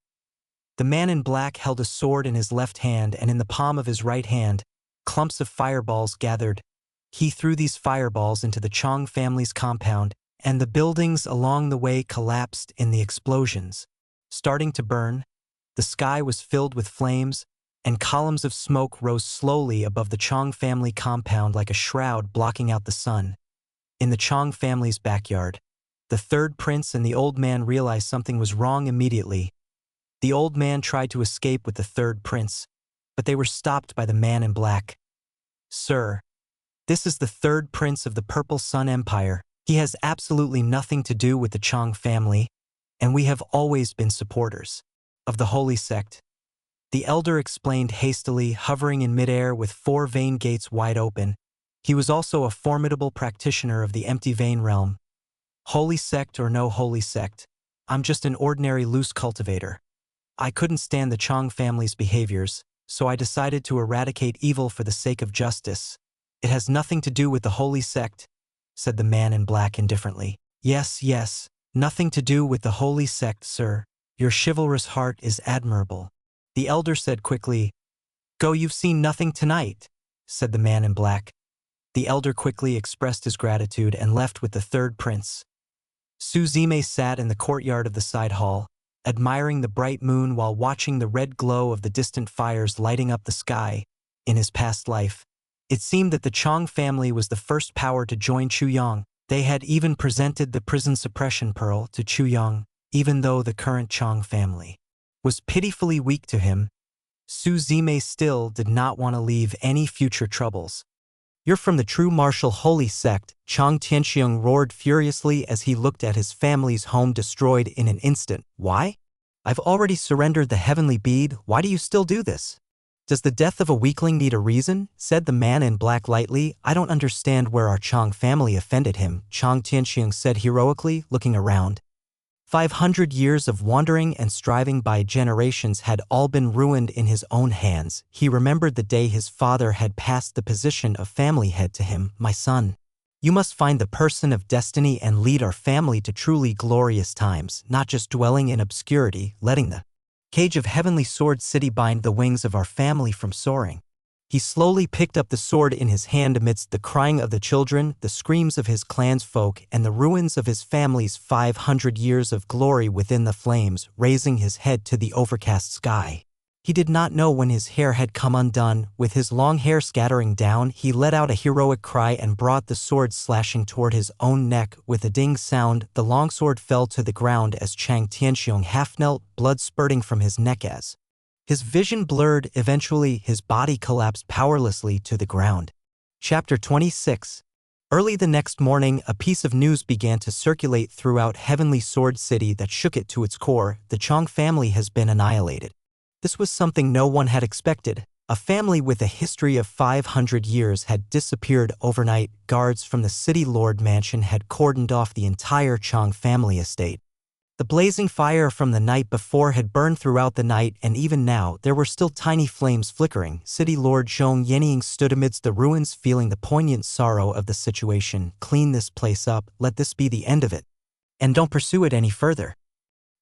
The man in black held a sword in his left hand, and in the palm of his right hand, clumps of fireballs gathered. He threw these fireballs into the Chong family's compound, and the buildings along the way collapsed in the explosions. Starting to burn, the sky was filled with flames, and columns of smoke rose slowly above the Chong family compound like a shroud blocking out the sun. In the Chong family's backyard, the 3rd prince and the old man realized something was wrong immediately. The old man tried to escape with the 3rd prince, but they were stopped by the man in black. "Sir, this is the 3rd prince of the Purple Sun Empire. He has absolutely nothing to do with the Chong family, and we have always been supporters of the holy sect," the elder explained hastily, hovering in midair with 4 vein gates wide open. He was also a formidable practitioner of the empty vein realm. "Holy sect or no holy sect, I'm just an ordinary loose cultivator. I couldn't stand the Chong family's behaviors, so I decided to eradicate evil for the sake of justice. It has nothing to do with the holy sect," said the man in black indifferently. Yes, nothing to do with the holy sect, sir. Your chivalrous heart is admirable," the elder said quickly. "Go, you've seen nothing tonight," said the man in black. The elder quickly expressed his gratitude and left with the 3rd prince. Su Zime sat in the courtyard of the side hall, admiring the bright moon while watching the red glow of the distant fires lighting up the sky. In his past life, it seemed that the Chong family was the first power to join Chu Yang. They had even presented the prison suppression pearl to Chu Yang, even though the current Chong family was pitifully weak to him. Su Zime still did not want to leave any future troubles. "You're from the true martial holy sect," Chong Tianxiong roared furiously as he looked at his family's home destroyed in an instant. "Why? I've already surrendered the heavenly bead. Why do you still do this? Does the death of a weakling need a reason?" said the man in black lightly. "I don't understand where our Chong family offended him," Chong Tianxiong said heroically, looking around. 500 years of wandering and striving by generations had all been ruined in his own hands. He remembered the day his father had passed the position of family head to him. "My son, you must find the person of destiny and lead our family to truly glorious times, not just dwelling in obscurity, letting the cage of heavenly sword city bind the wings of our family from soaring." He slowly picked up the sword in his hand amidst the crying of the children, the screams of his clan's folk, and the ruins of his family's 500 years of glory within the flames, raising his head to the overcast sky. He did not know when his hair had come undone. With his long hair scattering down, he let out a heroic cry and brought the sword slashing toward his own neck. With a ding sound, the longsword fell to the ground as Chang Tianxiong half-knelt, blood spurting from his neck as his vision blurred. Eventually, his body collapsed powerlessly to the ground. Chapter 26. Early the next morning, a piece of news began to circulate throughout Heavenly Sword City that shook it to its core. The Chong family has been annihilated. This was something no one had expected. A family with a history of 500 years had disappeared overnight. Guards from the city lord mansion had cordoned off the entire Chong family estate. The blazing fire from the night before had burned throughout the night, and even now there were still tiny flames flickering. City Lord Zhong Yening stood amidst the ruins, feeling the poignant sorrow of the situation. Clean this place up, let this be the end of it. And don't pursue it any further.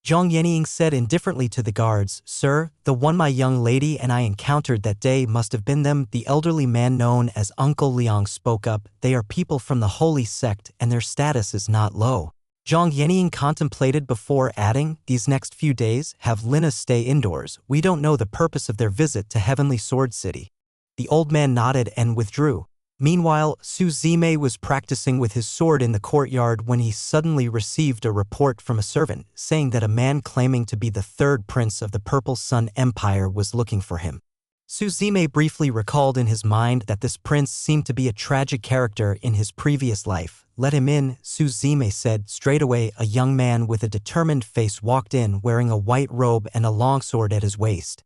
Zhong Yening said indifferently to the guards, Sir, the one my young lady and I encountered that day must have been them. The elderly man known as Uncle Liang spoke up. They are people from the holy sect and their status is not low. Zhong Yening contemplated before adding, These next few days, have Lina stay indoors. We don't know the purpose of their visit to Heavenly Sword City. The old man nodded and withdrew. Meanwhile, Su Zimei was practicing with his sword in the courtyard when he suddenly received a report from a servant saying that a man claiming to be the third prince of the Purple Sun Empire was looking for him. Su Zimei briefly recalled in his mind that this prince seemed to be a tragic character in his previous life. Let him in, Su Zimei said. Straight away, a young man with a determined face walked in wearing a white robe and a longsword at his waist.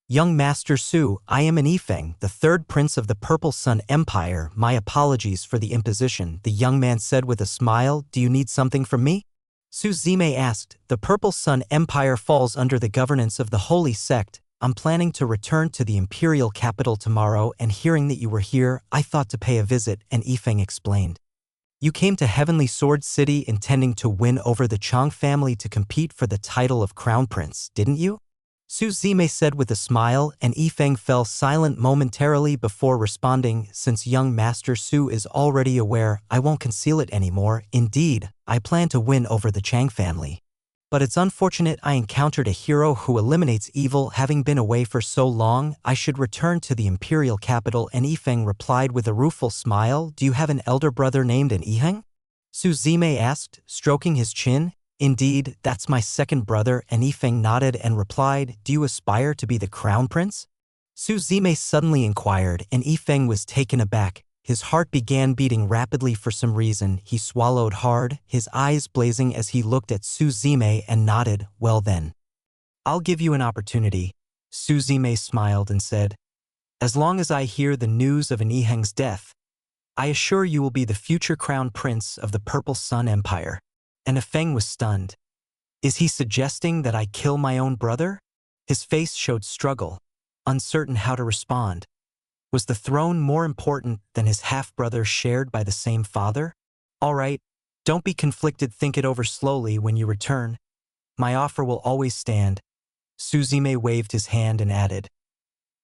Young Master Su, I am an Yifeng, the third prince of the Purple Sun Empire. My apologies for the imposition, the young man said with a smile. Do you need something from me? Su Zimei asked. The Purple Sun Empire falls under the governance of the Holy Sect. I'm planning to return to the imperial capital tomorrow, and hearing that you were here, I thought to pay a visit, and Yifeng explained. You came to Heavenly Sword City intending to win over the Chang family to compete for the title of Crown Prince, didn't you? Su Zimei said with a smile, and Yifeng fell silent momentarily before responding. Since young Master Su is already aware, I won't conceal it anymore. Indeed, I plan to win over the Chang family. But it's unfortunate I encountered a hero who eliminates evil. Having been away for so long, I should return to the imperial capital. And Yifeng replied with a rueful smile. Do you have an elder brother named an Yiheng? Su Zimei asked, stroking his chin. Indeed, that's my second brother, and Yifeng nodded and replied, Do you aspire to be the crown prince? Su Zimei suddenly inquired, and Yifeng was taken aback. His heart began beating rapidly for some reason. He swallowed hard, his eyes blazing as he looked at Su Zimei and nodded. Well then, I'll give you an opportunity. Su Zimei smiled and said, As long as I hear the news of an Yiheng's death, I assure you will be the future crown prince of the Purple Sun Empire. And Yifeng was stunned. Is he suggesting that I kill my own brother? His face showed struggle, uncertain how to respond. Was the throne more important than his half-brother shared by the same father? All right, don't be conflicted, think it over slowly when you return. My offer will always stand. Su Zimei waved his hand and added,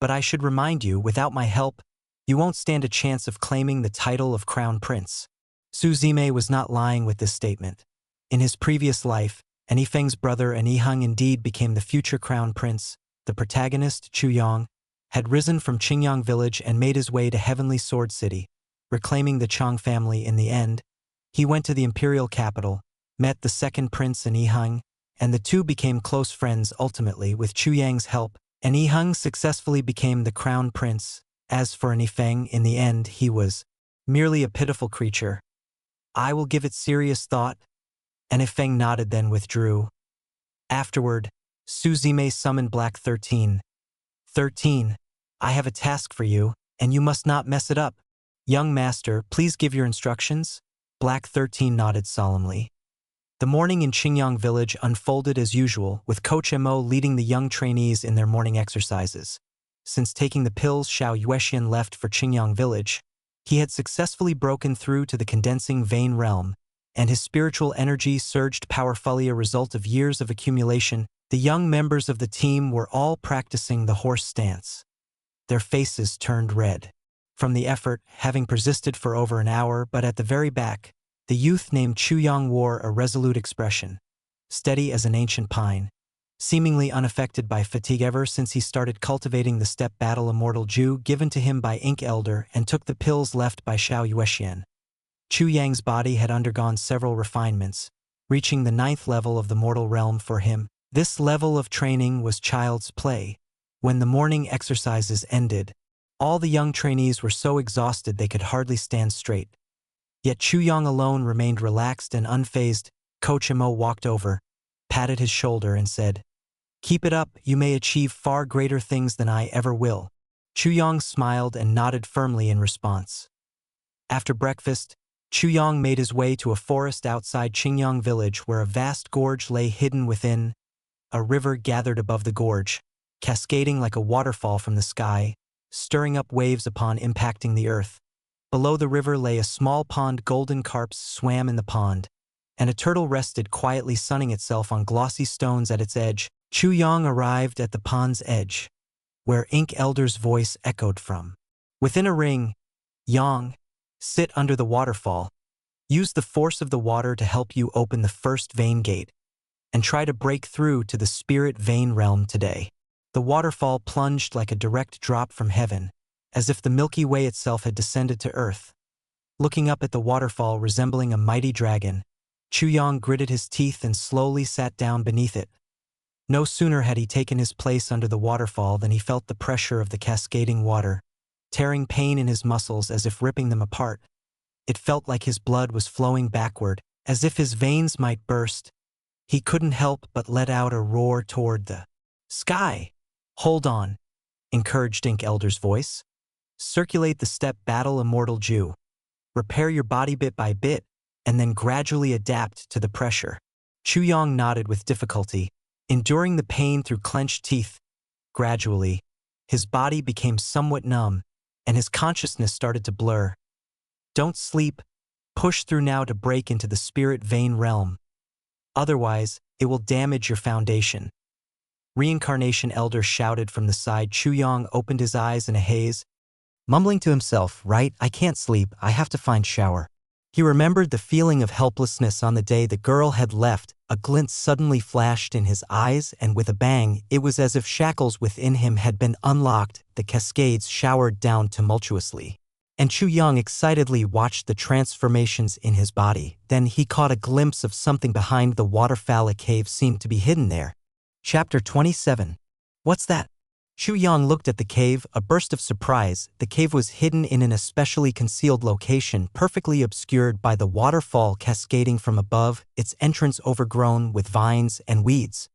But I should remind you, without my help, you won't stand a chance of claiming the title of Crown Prince. Su Zimei was not lying with this statement. In his previous life, an Yifeng's brother and Yiheng indeed became the future crown prince. The protagonist, Chu Yang, had risen from Qingyang village and made his way to Heavenly Sword City, reclaiming the Chang family. In the end, he went to the imperial capital, met the second prince and Yiheng, and the two became close friends. Ultimately, with Chu Yang's help, and Yiheng successfully became the crown prince. As for an Yifeng, in the end, he was merely a pitiful creature. I will give it serious thought. And Yifeng nodded, then withdrew. Afterward, Su Zimei summoned Black 13. 13, I have a task for you, and you must not mess it up. Young master, please give your instructions. Black 13 nodded solemnly. The morning in Qingyang village unfolded as usual, with Coach Mo leading the young trainees in their morning exercises. Since taking the pills, Xiao Yuexian left for Qingyang village. He had successfully broken through to the condensing vein realm, and his spiritual energy surged powerfully, a result of years of accumulation. The young members of the team were all practicing the horse stance. Their faces turned red from the effort, having persisted for over an hour, but at the very back, the youth named Chu Yang wore a resolute expression, steady as an ancient pine, seemingly unaffected by fatigue ever since he started cultivating the step battle immortal Ju given to him by Ink Elder and took the pills left by Xiao Yuexian. Chu Yang's body had undergone several refinements, reaching the 9th level of the mortal realm for him. This level of training was child's play. When the morning exercises ended, all the young trainees were so exhausted they could hardly stand straight. Yet Chu Yang alone remained relaxed and unfazed. Coach Mo walked over, patted his shoulder and said, Keep it up, you may achieve far greater things than I ever will. Chu Yang smiled and nodded firmly in response. After breakfast, Chu Yang made his way to a forest outside Qingyang village where a vast gorge lay hidden within. A river gathered above the gorge, cascading like a waterfall from the sky, stirring up waves upon impacting the earth. Below the river lay a small pond. Golden carps swam in the pond, and a turtle rested quietly sunning itself on glossy stones at its edge. Chu Yang arrived at the pond's edge, where Ink Elder's voice echoed from. Within a ring, Yang, sit under the waterfall. Use the force of the water to help you open the first vein gate, and try to break through to the spirit vein realm today. The waterfall plunged like a direct drop from heaven, as if the Milky Way itself had descended to earth. Looking up at the waterfall resembling a mighty dragon, Chu Yang gritted his teeth and slowly sat down beneath it. No sooner had he taken his place under the waterfall than he felt the pressure of the cascading water, tearing pain in his muscles as if ripping them apart. It felt like his blood was flowing backward, as if his veins might burst. He couldn't help but let out a roar toward the sky. Hold on, encouraged Ink Elder's voice. Circulate the step battle immortal Jew. Repair your body bit by bit, and then gradually adapt to the pressure. Chu Yang nodded with difficulty, enduring the pain through clenched teeth. Gradually, his body became somewhat numb, and his consciousness started to blur. Don't sleep. Push through now to break into the spirit vein realm. Otherwise, it will damage your foundation. Reincarnation Elder shouted from the side. Chu Yang opened his eyes in a haze, mumbling to himself, right, I can't sleep, I have to find shower. He remembered the feeling of helplessness on the day the girl had left. A glint suddenly flashed in his eyes, and with a bang, it was as if shackles within him had been unlocked. The cascades showered down tumultuously, and Chu Yang excitedly watched the transformations in his body. Then he caught a glimpse of something behind the waterfall. A cave seemed to be hidden there. Chapter 27. What's that? Chu Yang looked at the cave, a burst of surprise. The cave was hidden in an especially concealed location, perfectly obscured by the waterfall cascading from above, its entrance overgrown with vines and weeds.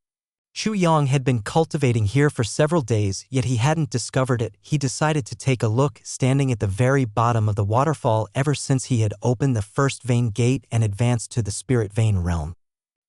Chu Yang had been cultivating here for several days, yet he hadn't discovered it. He decided to take a look, standing at the very bottom of the waterfall ever since he had opened the first vein gate and advanced to the spirit vein realm.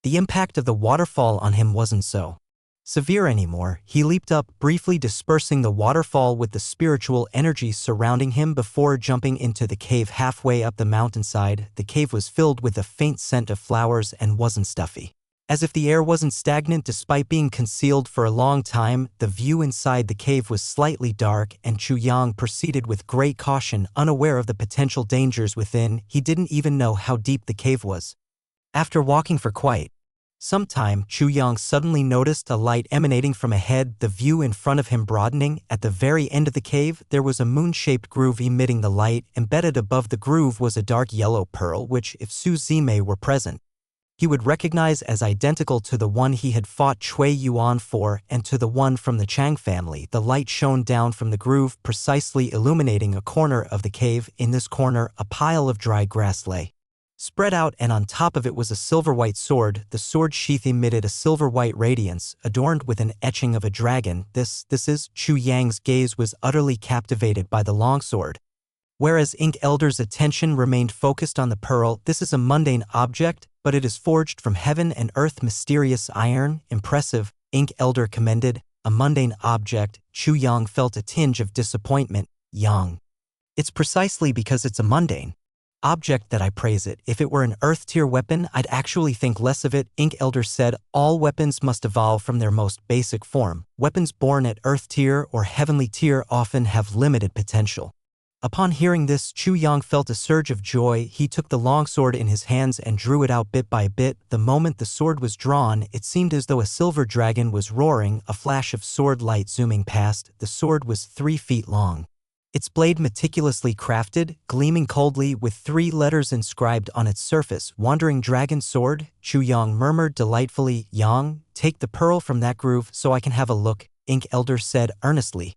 The impact of the waterfall on him wasn't so severe anymore. He leaped up, briefly dispersing the waterfall with the spiritual energy surrounding him before jumping into the cave. Halfway up the mountainside, the cave was filled with a faint scent of flowers and wasn't stuffy. As if the air wasn't stagnant despite being concealed for a long time, the view inside the cave was slightly dark, and Chu Yang proceeded with great caution, unaware of the potential dangers within. He didn't even know how deep the cave was. After walking for quite some time, Chu Yang suddenly noticed a light emanating from ahead, the view in front of him broadening. At the very end of the cave, there was a moon-shaped groove emitting the light. Embedded above the groove was a dark yellow pearl which, if Su Zime were present, he would recognize as identical to the one he had fought Cui Yuan for and to the one from the Chang family. The light shone down from the groove, precisely illuminating a corner of the cave. In this corner, a pile of dry grass lay spread out, and on top of it was a silver-white sword. The sword sheath emitted a silver-white radiance, adorned with an etching of a dragon. This is Chu Yang's gaze was utterly captivated by the longsword, whereas Ink Elder's attention remained focused on the pearl. This is a mundane object, but it is forged from heaven and earth, mysterious iron. Impressive, Ink Elder commended. A mundane object. Chu Yang felt a tinge of disappointment. Yang, it's precisely because it's a mundane object that I praise it. If it were an earth-tier weapon, I'd actually think less of it. Ink Elder said, all weapons must evolve from their most basic form. Weapons born at earth-tier or heavenly tier often have limited potential. Upon hearing this, Chu Yang felt a surge of joy. He took the longsword in his hands and drew it out bit by bit. The moment the sword was drawn, it seemed as though a silver dragon was roaring, a flash of sword light zooming past. The sword was 3 feet long, its blade meticulously crafted, gleaming coldly with 3 letters inscribed on its surface. Wandering Dragon Sword, Chu Yang murmured delightfully. Yang, take the pearl from that groove so I can have a look, Ink Elder said earnestly.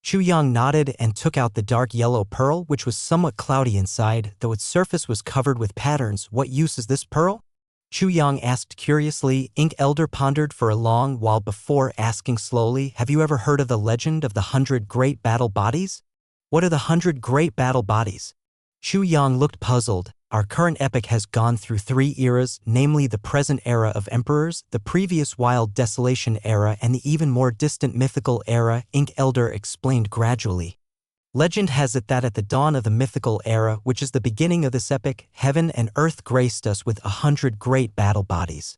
Chu Yang nodded and took out the dark yellow pearl, which was somewhat cloudy inside, though its surface was covered with patterns. What use is this pearl? Chu Yang asked curiously. Ink Elder pondered for a long while before asking slowly, have you ever heard of the legend of the 100 great battle bodies? What are the 100 great battle bodies? Chu Yang looked puzzled. our current epic has gone through 3 eras, namely the present era of emperors, the previous wild desolation era, and the even more distant mythical era, Ink Elder explained gradually. Legend has it that at the dawn of the mythical era, which is the beginning of this epic, heaven and earth graced us with 100 great battle bodies.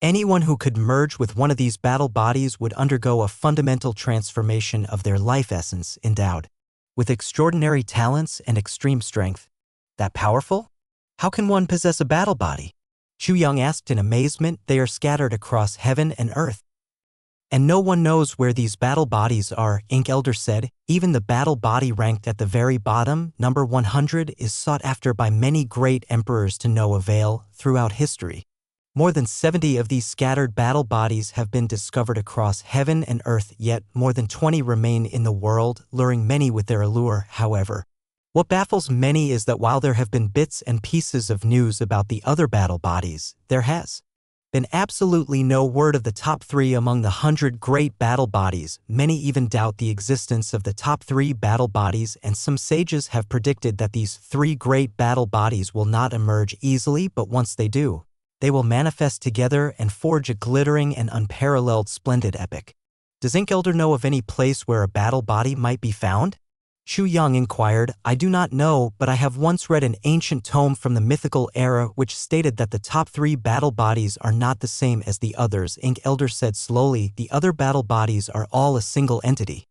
Anyone who could merge with one of these battle bodies would undergo a fundamental transformation of their life essence, endowed with extraordinary talents and extreme strength. That powerful? How can one possess a battle body? Chu Yang asked in amazement. They are scattered across heaven and earth, and no one knows where these battle bodies are, Ink Elder said. Even the battle body ranked at the very bottom, number 100, is sought after by many great emperors to no avail throughout history. More than 70 of these scattered battle bodies have been discovered across heaven and earth, yet more than 20 remain in the world, luring many with their allure. However, what baffles many is that while there have been bits and pieces of news about the other battle bodies, there has been absolutely no word of the top 3 among the 100 great battle bodies. Many even doubt the existence of the top 3 battle bodies, and some sages have predicted that these 3 great battle bodies will not emerge easily, but once they do, they will manifest together and forge a glittering and unparalleled splendid epic. Does Ink Elder know of any place where a battle body might be found? Chu Yang inquired. I do not know, but I have once read an ancient tome from the mythical era which stated that the top 3 battle bodies are not the same as the others. Ink Elder said slowly. The other battle bodies are all a single entity.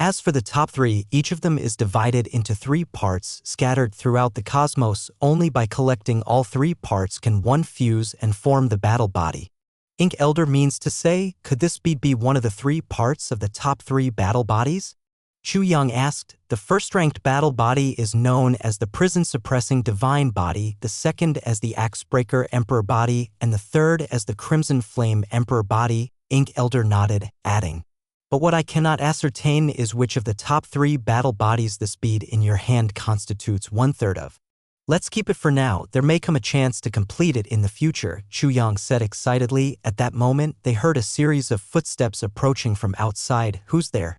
As for the top 3, each of them is divided into 3 parts, scattered throughout the cosmos. Only by collecting all 3 parts can one fuse and form the battle body. Ink Elder means to say, could this be one of the 3 parts of the top 3 battle bodies? Chu Yang asked. The first-ranked battle body is known as the prison-suppressing divine body, the second as the axe-breaker emperor body, and the third as the crimson flame emperor body. Ink Elder nodded, adding, but what I cannot ascertain is which of the top 3 battle bodies this bead in your hand constitutes 1/3 of. Let's keep it for now. There may come a chance to complete it in the future, Chu Yang said excitedly. At that moment, they heard a series of footsteps approaching from outside. Who's there?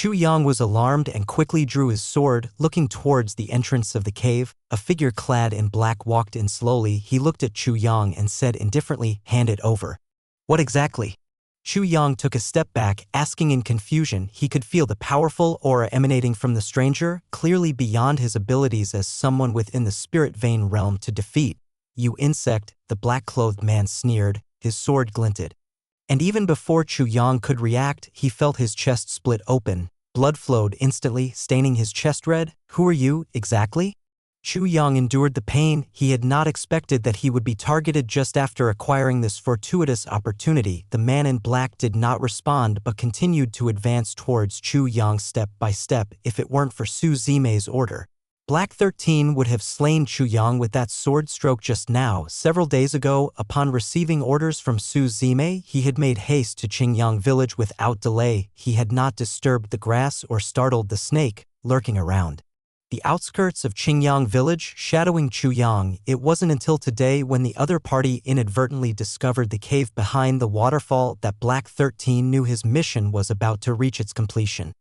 Chu Yang was alarmed and quickly drew his sword, looking towards the entrance of the cave. A figure clad in black walked in slowly. He looked at Chu Yang and said indifferently, hand it over. What exactly? Chu Yang took a step back, asking in confusion. He could feel the powerful aura emanating from the stranger, clearly beyond his abilities as someone within the spirit vein realm to defeat. You insect, the black-clothed man sneered. His sword glinted. And even before Chu Yang could react, he felt his chest split open. Blood flowed instantly, staining his chest red. Who are you, exactly? Chu Yang endured the pain. He had not expected that he would be targeted just after acquiring this fortuitous opportunity. The man in black did not respond but continued to advance towards Chu Yang step by step. If it weren't for Su Zime's order, Black 13 would have slain Chu Yang with that sword stroke just now. Several days ago, upon receiving orders from Su Zime, he had made haste to Qingyang village without delay. He had not disturbed the grass or startled the snake lurking around the outskirts of Qingyang village, shadowing Chu Yang. It wasn't until today, when the other party inadvertently discovered the cave behind the waterfall, that Black 13 knew his mission was about to reach its completion.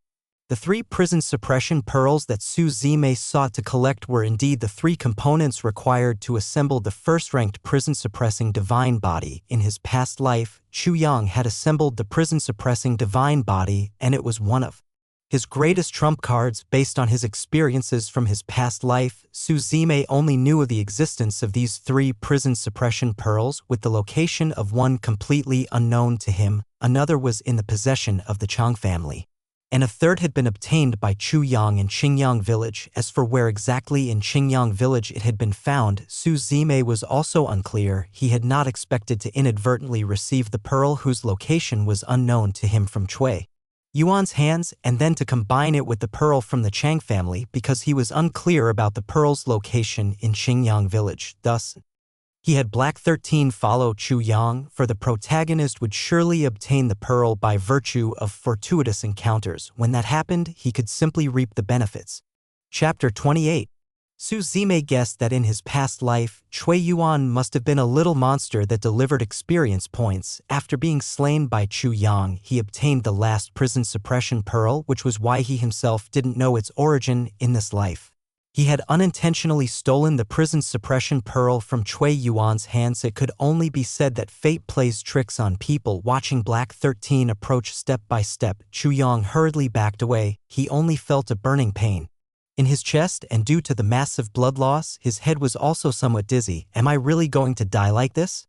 The 3 prison suppression pearls that Su Zime sought to collect were indeed the 3 components required to assemble the first-ranked prison-suppressing divine body. In his past life, Chu Yang had assembled the prison-suppressing divine body, and it was one of his greatest trump cards. Based on his experiences from his past life, Su Zime only knew of the existence of these 3 prison suppression pearls, with the location of one completely unknown to him. Another was in the possession of the Chang family, and a third had been obtained by Chu Yang in Qingyang village. As for where exactly in Qingyang village it had been found, Su Zime was also unclear. He had not expected to inadvertently receive the pearl whose location was unknown to him from Cui Yuan's hands, and then to combine it with the pearl from the Chang family, because he was unclear about the pearl's location in Qingyang village. Thus, he had Black 13 follow Chu Yang, for the protagonist would surely obtain the pearl by virtue of fortuitous encounters. When that happened, he could simply reap the benefits. Chapter 28. Su Zime guessed that in his past life, Cui Yuan must have been a little monster that delivered experience points. After being slain by Chu Yang, he obtained the last prison suppression pearl, which was why he himself didn't know its origin in this life. He had unintentionally stolen the prison suppression pearl from Cui Yuan's hands. It could only be said that fate plays tricks on people. Watching Black 13 approach step by step, Chu Yang hurriedly backed away. He only felt a burning pain in his chest, and due to the massive blood loss, his head was also somewhat dizzy. Am I really going to die like this?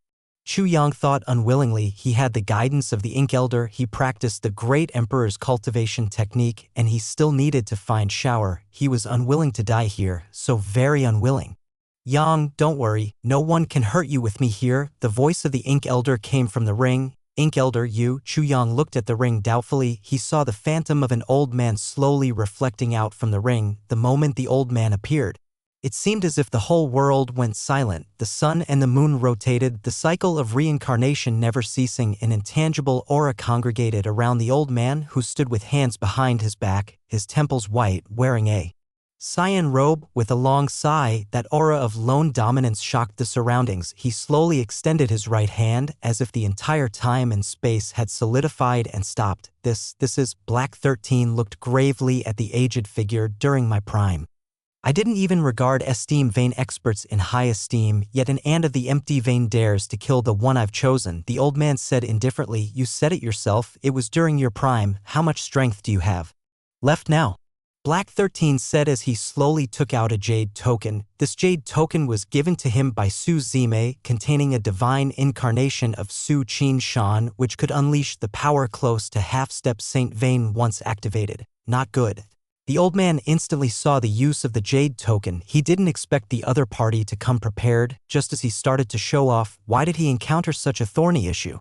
Chu Yang thought unwillingly. He had the guidance of the Ink Elder. He practiced the great Emperor's cultivation technique, and he still needed to find shower. He was unwilling to die here, so very unwilling. Yang, don't worry, no one can hurt you with me here. The voice of the Ink Elder came from the ring. Ink Elder, you? Chu Yang looked at the ring doubtfully. He saw the phantom of an old man slowly reflecting out from the ring. The moment the old man appeared, it seemed as if the whole world went silent. The sun and the moon rotated, the cycle of reincarnation never ceasing. An intangible aura congregated around the old man, who stood with hands behind his back, his temples white, wearing a cyan robe. With a long sigh, that aura of lone dominance shocked the surroundings. He slowly extended his right hand, as if the entire time and space had solidified and stopped. This is... Black 13 looked gravely at the aged figure. During my prime, I didn't even regard esteem vein experts in high esteem, yet an ant of the empty vein dares to kill the one I've chosen, the old man said indifferently. You said it yourself, it was during your prime. How much strength do you have left now? Black 13 said as he slowly took out a jade token. This jade token was given to him by Su Zime, containing a divine incarnation of Su Qin Shan, which could unleash the power close to half-step Saint Vein once activated. Not good. The old man instantly saw the use of the jade token. He didn't expect the other party to come prepared. Just as he started to show off, why did he encounter such a thorny issue?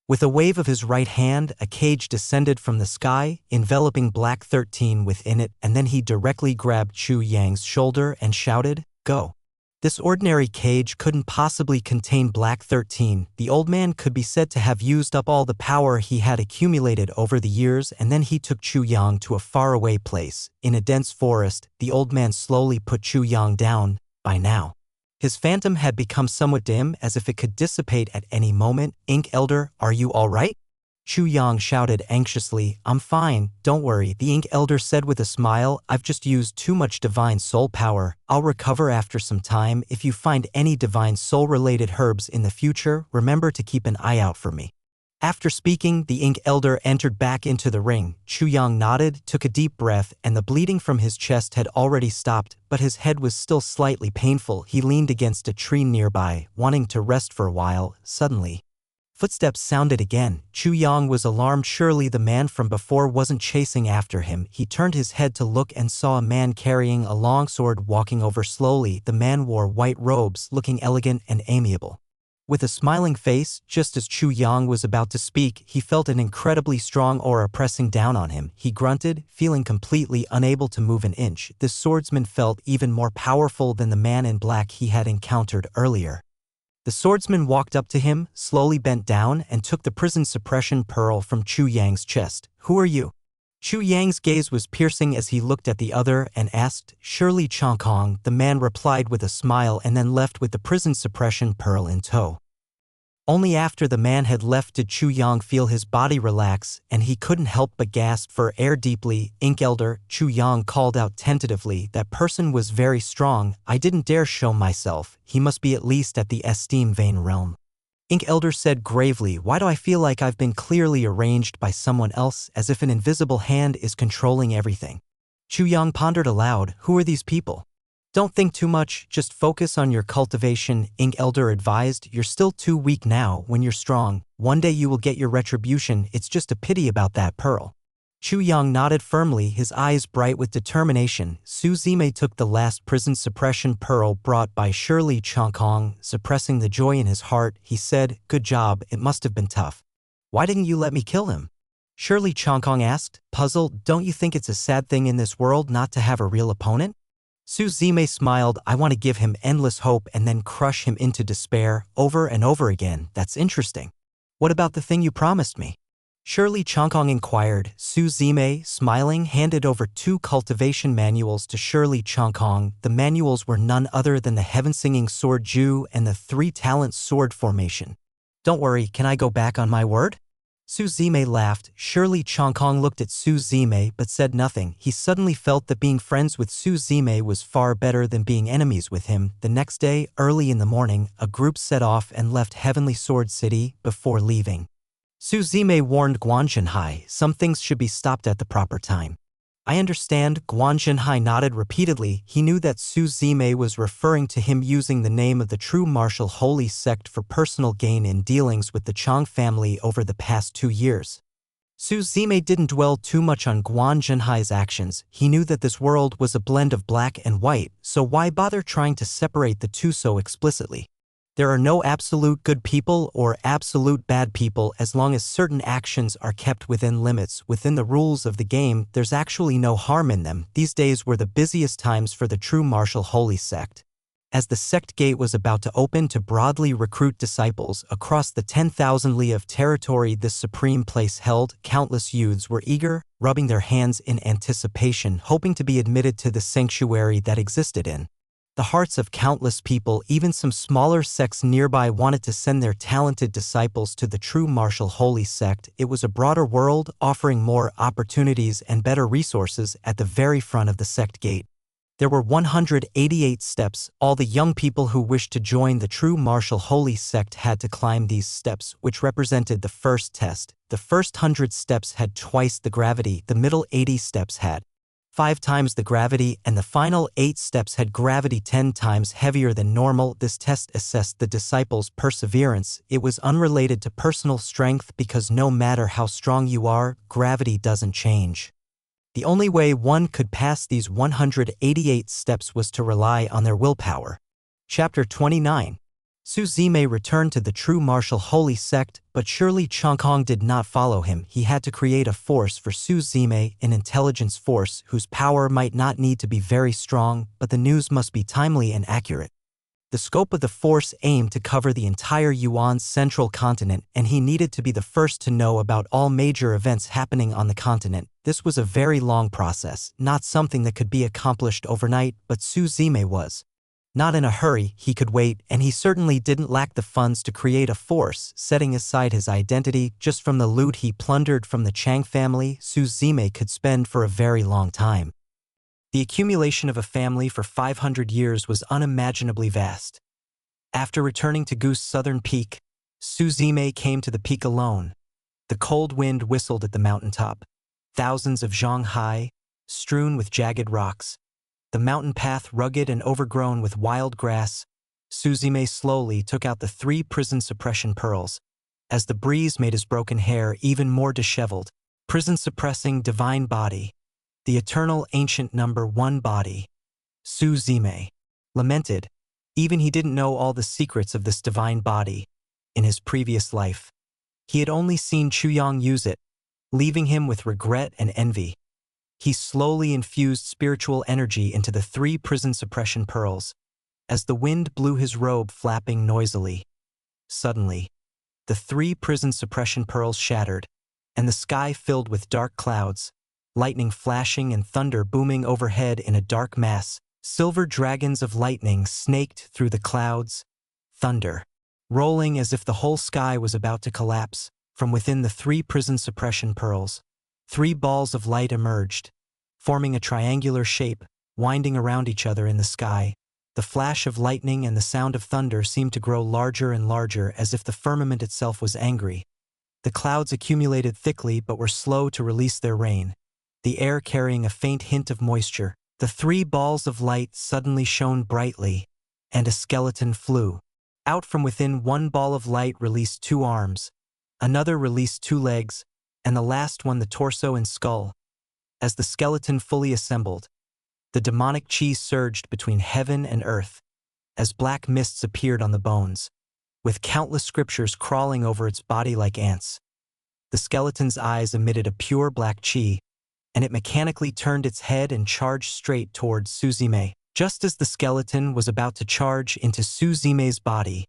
With a wave of his right hand, a cage descended from the sky, enveloping Black 13 within it, and then he directly grabbed Chu Yang's shoulder and shouted, "Go." This ordinary cage couldn't possibly contain Black 13. The old man could be said to have used up all the power he had accumulated over the years, and then he took Chu Yang to a faraway place. In a dense forest, the old man slowly put Chu Yang down. By now, his phantom had become somewhat dim, as if it could dissipate at any moment. Ink Elder, are you all right? Chu Yang shouted anxiously. I'm fine, don't worry, the Ink Elder said with a smile. I've just used too much divine soul power. I'll recover after some time. If you find any divine soul-related herbs in the future, remember to keep an eye out for me. After speaking, the Ink Elder entered back into the ring. Chu Yang nodded, took a deep breath, and the bleeding from his chest had already stopped, but his head was still slightly painful. He leaned against a tree nearby, wanting to rest for a while. Suddenly, footsteps sounded again. Chu Yang was alarmed. Surely the man from before wasn't chasing after him. He turned his head to look and saw a man carrying a long sword walking over slowly. The man wore white robes, looking elegant and amiable. With a smiling face, just as Chu Yang was about to speak, he felt an incredibly strong aura pressing down on him. He grunted, feeling completely unable to move an inch. This swordsman felt even more powerful than the man in black he had encountered earlier. The swordsman walked up to him, slowly bent down, and took the prison suppression pearl from Chu Yang's chest. Who are you? Chu Yang's gaze was piercing as he looked at the other and asked, Shirley Chongkong. The man replied with a smile and then left with the prison suppression pearl in tow. Only after the man had left did Chu Yang feel his body relax, and he couldn't help but gasp for air deeply. Ink Elder, Chu Yang called out tentatively. That person was very strong. I didn't dare show myself. He must be at least at the esteem vein realm. Ink Elder said gravely, why do I feel like I've been clearly arranged by someone else, as if an invisible hand is controlling everything? Chu Yang pondered aloud, who are these people? Don't think too much, just focus on your cultivation, Ink Elder advised. You're still too weak now. When you're strong, one day you will get your retribution. It's just a pity about that pearl. Chu Yang nodded firmly, his eyes bright with determination. Su Zime took the last prison suppression pearl brought by Shirley Chongkong. Suppressing the joy in his heart, he said, good job, it must have been tough. Why didn't you let me kill him? Shirley Chongkong asked, puzzled. Don't you think it's a sad thing in this world not to have a real opponent? Su Zime smiled. I want to give him endless hope and then crush him into despair over and over again. That's interesting. What about the thing you promised me? Shirley Chongkong inquired. Su Zime, smiling, handed over 2 cultivation manuals to Shirley Chongkong. The manuals were none other than the Heaven-Singing Sword Ju and the 3-Talent Sword Formation. Don't worry, can I go back on my word? Suzume laughed. Surely Chongkong looked at Suzume but said nothing. He suddenly felt that being friends with Suzume was far better than being enemies with him. The next day, early in the morning, a group set off and left Heavenly Sword City. Before leaving, Suzume warned Guan Zhenhai, some things should be stopped at the proper time. I understand, Guan Zhenhai nodded repeatedly. He knew that Suzume was referring to him using the name of the true martial holy sect for personal gain in dealings with the Chang family over the past 2 years. Suzume didn't dwell too much on Guan Zhenhai's actions. He knew that this world was a blend of black and white, so why bother trying to separate the two so explicitly? There are no absolute good people or absolute bad people. As long as certain actions are kept within limits, within the rules of the game, there's actually no harm in them. These days were the busiest times for the true martial holy sect. As the sect gate was about to open to broadly recruit disciples across the 10,000 li of territory this supreme place held, countless youths were eager, rubbing their hands in anticipation, hoping to be admitted to the sanctuary that existed in the hearts of countless people. Even some smaller sects nearby wanted to send their talented disciples to the true martial holy sect. It was a broader world, offering more opportunities and better resources at the very front of the sect gate. There were 188 steps. All the young people who wished to join the true martial holy sect had to climb these steps, which represented the first test. The first 100 steps had twice the gravity, the middle 80 steps had 5 times the gravity, and the final 8 steps had gravity 10 times heavier than normal. This test assessed the disciples' perseverance. It was unrelated to personal strength because no matter how strong you are, gravity doesn't change. The only way one could pass these 188 steps was to rely on their willpower. Chapter 29. Suzume returned to the true martial holy sect, but surely Chongkong did not follow him. He had to create a force for Suzume, an intelligence force whose power might not need to be very strong, but the news must be timely and accurate. The scope of the force aimed to cover the entire Yuan's central continent, and he needed to be the first to know about all major events happening on the continent. This was a very long process, not something that could be accomplished overnight, but Suzume was not in a hurry. He could wait, and he certainly didn't lack the funds to create a force. Setting aside his identity, just from the loot he plundered from the Chang family, Suzume could spend for a very long time. The accumulation of a family for 500 years was unimaginably vast. After returning to Goose Southern Peak, Suzume came to the peak alone. The cold wind whistled at the mountaintop. Thousands of zhang high, strewn with jagged rocks. The mountain path rugged and overgrown with wild grass. Suzume slowly took out the 3 prison suppression pearls. As the breeze made his broken hair even more disheveled, prison-suppressing divine body. The eternal ancient number 1 body. Suzume lamented. Even he didn't know all the secrets of this divine body. In his previous life, he had only seen Chuyang use it, leaving him with regret and envy. He slowly infused spiritual energy into the 3 prison suppression pearls, as the wind blew his robe flapping noisily. Suddenly, the 3 prison suppression pearls shattered, and the sky filled with dark clouds, lightning flashing and thunder booming overhead in a dark mass. Silver dragons of lightning snaked through the clouds, thunder rolling as if the whole sky was about to collapse. From within the 3 prison suppression pearls, 3 balls of light emerged, forming a triangular shape, winding around each other in the sky. The flash of lightning and the sound of thunder seemed to grow larger and larger, as if the firmament itself was angry. The clouds accumulated thickly but were slow to release their rain, the air carrying a faint hint of moisture. The 3 balls of light suddenly shone brightly, and a skeleton flew. Out from within, 1 ball of light released 2 arms, another released 2 legs, and the last one the torso and skull. As the skeleton fully assembled, the demonic chi surged between heaven and earth, as black mists appeared on the bones, with countless scriptures crawling over its body like ants. The skeleton's eyes emitted a pure black chi, and it mechanically turned its head and charged straight towards Suzume. Just as the skeleton was about to charge into Suzume's body,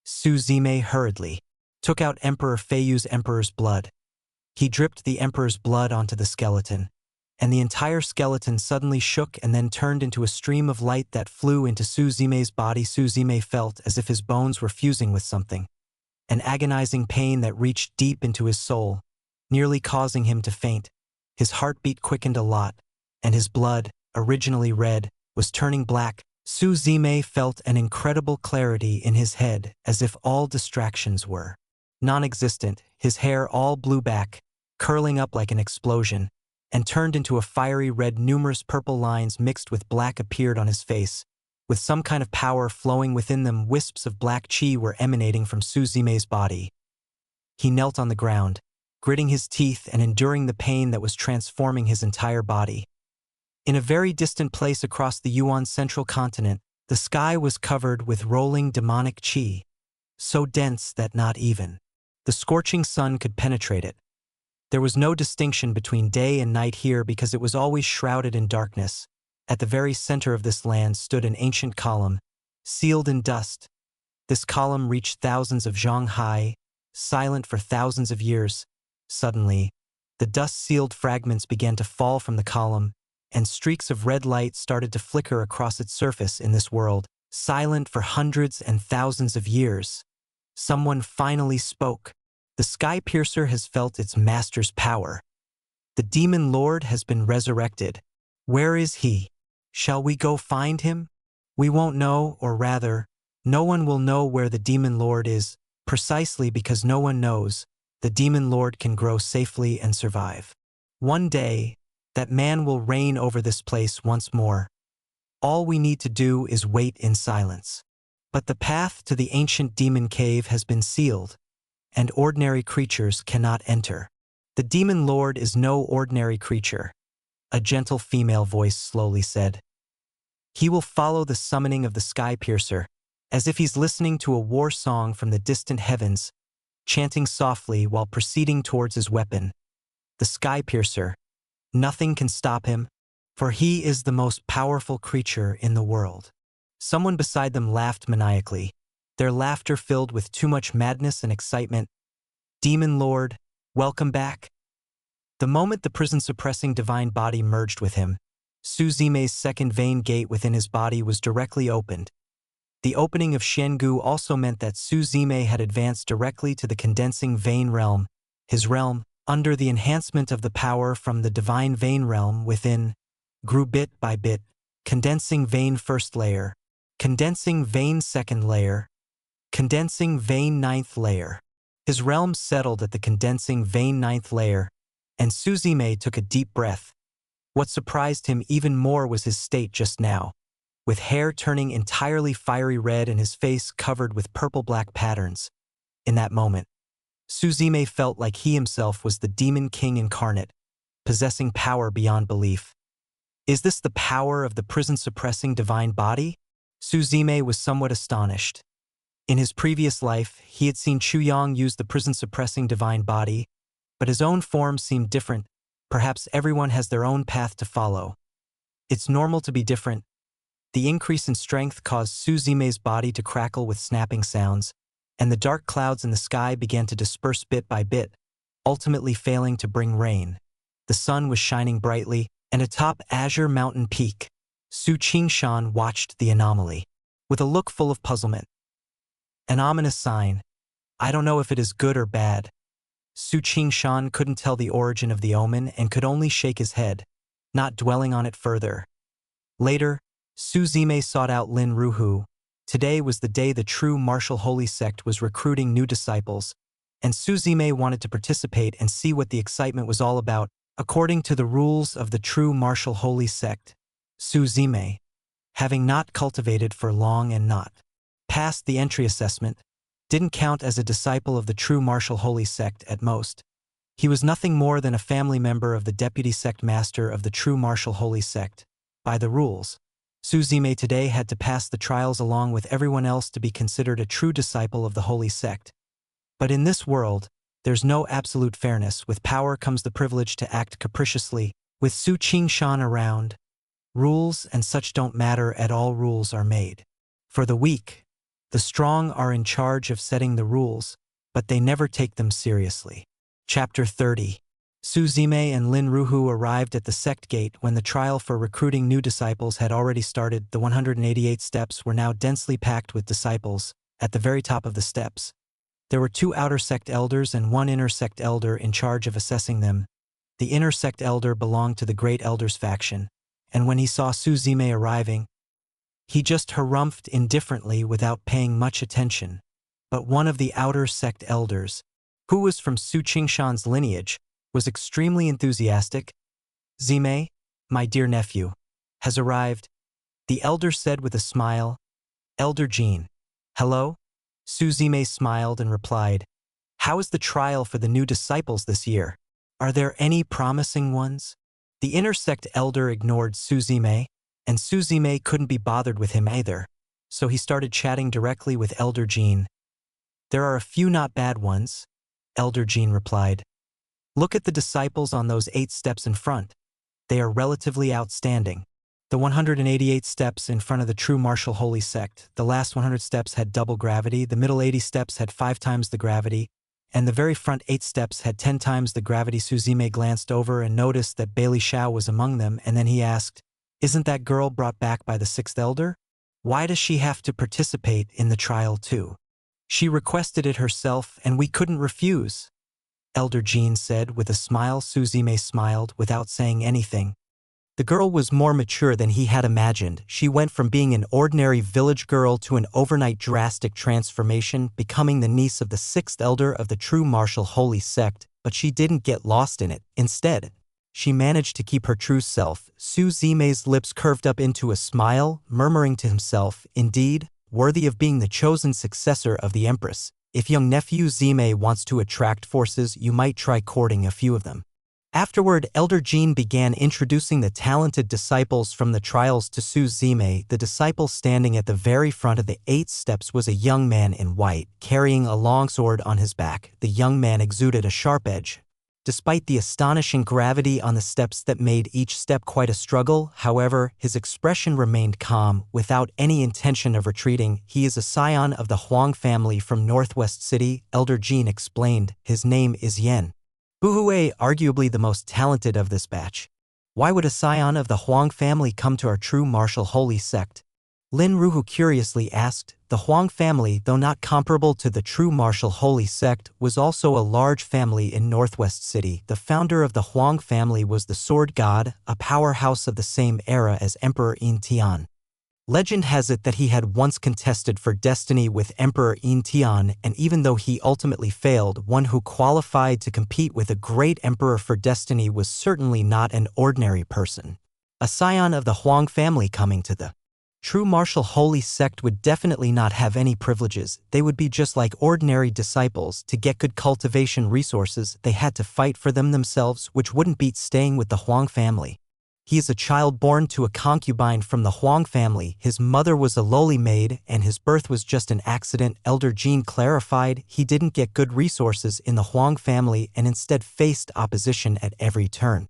Suzume hurriedly took out Emperor Feiyu's emperor's blood. He dripped the emperor's blood onto the skeleton, and the entire skeleton suddenly shook and then turned into a stream of light that flew into Suzume's body. Suzume felt as if his bones were fusing with something, an agonizing pain that reached deep into his soul, nearly causing him to faint. His heartbeat quickened a lot, and his blood, originally red, was turning black. Suzume felt an incredible clarity in his head, as if all distractions were non-existent. His hair all blew back, curling up like an explosion, and turned into a fiery red. Numerous purple lines mixed with black appeared on his face. With some kind of power flowing within them, wisps of black chi were emanating from Suzume's body. He knelt on the ground, gritting his teeth and enduring the pain that was transforming his entire body. In a very distant place across the Yuan central continent, the sky was covered with rolling demonic chi, so dense that not even the scorching sun could penetrate it. There was no distinction between day and night here because it was always shrouded in darkness. At the very center of this land stood an ancient column, sealed in dust. This column reached thousands of zhang high, silent for thousands of years. Suddenly, the dust-sealed fragments began to fall from the column, and streaks of red light started to flicker across its surface. In this world, silent for hundreds and thousands of years, someone finally spoke. The Sky Piercer has felt its master's power. The Demon Lord has been resurrected. Where is he? Shall we go find him? We won't know, or rather, no one will know where the Demon Lord is, precisely because no one knows. The Demon Lord can grow safely and survive. One day, that man will reign over this place once more. All we need to do is wait in silence. But the path to the ancient demon cave has been sealed, and ordinary creatures cannot enter. The Demon Lord is no ordinary creature, a gentle female voice slowly said. He will follow the summoning of the Sky Piercer, as if he's listening to a war song from the distant heavens, chanting softly while proceeding towards his weapon. The Sky Piercer. Nothing can stop him, for he is the most powerful creature in the world. Someone beside them laughed maniacally, their laughter filled with too much madness and excitement. Demon Lord, welcome back. The moment the prison-suppressing divine body merged with him, Suzume's second vein gate within his body was directly opened. The opening of Shengu also meant that Suzume had advanced directly to the condensing vein realm. His realm, under the enhancement of the power from the divine vein realm within, grew bit by bit, condensing vein first layer, condensing vein second layer, condensing vein ninth layer. His realm settled at the condensing vein ninth layer, and Suzume took a deep breath. What surprised him even more was his state just now, with hair turning entirely fiery red and his face covered with purple-black patterns. In that moment, Suzume felt like he himself was the Demon King incarnate, possessing power beyond belief. Is this the power of the prison-suppressing divine body? Suzume was somewhat astonished. In his previous life, he had seen Chuyang use the prison-suppressing divine body, but his own form seemed different. Perhaps everyone has their own path to follow. It's normal to be different. The increase in strength caused Suzume's body to crackle with snapping sounds, and the dark clouds in the sky began to disperse bit by bit, ultimately failing to bring rain. The sun was shining brightly, and atop Azure Mountain Peak, Su Qingshan watched the anomaly, with a look full of puzzlement. An ominous sign. I don't know if it is good or bad. Su Qingshan couldn't tell the origin of the omen and could only shake his head, not dwelling on it further. Later, Suzume sought out Lin Ruhu. Today was the day the true martial holy sect was recruiting new disciples, and Suzume wanted to participate and see what the excitement was all about. According to the rules of the true martial holy sect, Suzume, having not cultivated for long and not passed the entry assessment, didn't count as a disciple of the true martial holy sect at most. He was nothing more than a family member of the deputy sect master of the true martial holy sect. By the rules, Suzume today had to pass the trials along with everyone else to be considered a true disciple of the holy sect. But in this world, there's no absolute fairness. With power comes the privilege to act capriciously. With Su Qingshan around, rules and such don't matter at all. Rules are made for the weak. The strong are in charge of setting the rules, but they never take them seriously. Chapter 30. Suzume and Lin Ruhu arrived at the sect gate when the trial for recruiting new disciples had already started. The 188 steps were now densely packed with disciples. At the very top of the steps, There were 2 outer sect elders and 1 inner sect elder in charge of assessing them. The inner sect elder belonged to the Great Elders faction, and when he saw Suzume arriving, he just harumphed indifferently without paying much attention. But one of the outer sect elders, who was from Su Qingshan's lineage, was extremely enthusiastic. "Zime, my dear nephew, has arrived," the elder said with a smile. "Elder Jean." "Hello?" Suzume smiled and replied, "How is the trial for the new disciples this year? Are there any promising ones?" The inner sect elder ignored Suzume, and Suzume couldn't be bothered with him either, so he started chatting directly with Elder Jean. "There are a few not bad ones," Elder Jean replied. "Look at the disciples on those 8 steps in front. They are relatively outstanding. The 188 steps in front of the true martial holy sect, the last 100 steps had double gravity, the middle 80 steps had 5 times the gravity, and the very front 8 steps had 10 times the gravity." Suzume glanced over and noticed that Bailey Xiao was among them, and then he asked, "Isn't that girl brought back by the 6th elder? Why does she have to participate in the trial too?" "She requested it herself, and we couldn't refuse," Elder Jean said with a smile. Suzume smiled without saying anything. The girl was more mature than he had imagined. She went from being an ordinary village girl to an overnight drastic transformation, becoming the niece of the 6th elder of the true martial holy sect, but she didn't get lost in it. Instead, she managed to keep her true self. Suzume's lips curved up into a smile, murmuring to himself, "Indeed, worthy of being the chosen successor of the Empress. If young nephew Zime wants to attract forces, you might try courting a few of them." Afterward, Elder Jean began introducing the talented disciples from the trials to Suzume. The disciple standing at the very front of the 8 steps was a young man in white, carrying a long sword on his back. The young man exuded a sharp edge. Despite the astonishing gravity on the steps that made each step quite a struggle, however, his expression remained calm, without any intention of retreating. "He is a scion of the Huang family from Northwest City," Elder Jean explained. "His name is Yen Buhue, arguably the most talented of this batch." "Why would a scion of the Huang family come to our true martial holy sect?" Lin Ruhu curiously asked. The Huang family, though not comparable to the true martial holy sect, was also a large family in Northwest City. The founder of the Huang family was the Sword God, a powerhouse of the same era as Emperor Yin Tian. Legend has it that he had once contested for destiny with Emperor Yin Tian, and even though he ultimately failed, one who qualified to compete with a great emperor for destiny was certainly not an ordinary person. A scion of the Huang family coming to the true martial holy sect would definitely not have any privileges. They would be just like ordinary disciples. To get good cultivation resources, they had to fight for them themselves, which wouldn't beat staying with the Huang family. He is a child born to a concubine from the Huang family. His mother was a lowly maid, and his birth was just an accident. Elder Jean clarified. He didn't get good resources in the Huang family and instead faced opposition at every turn.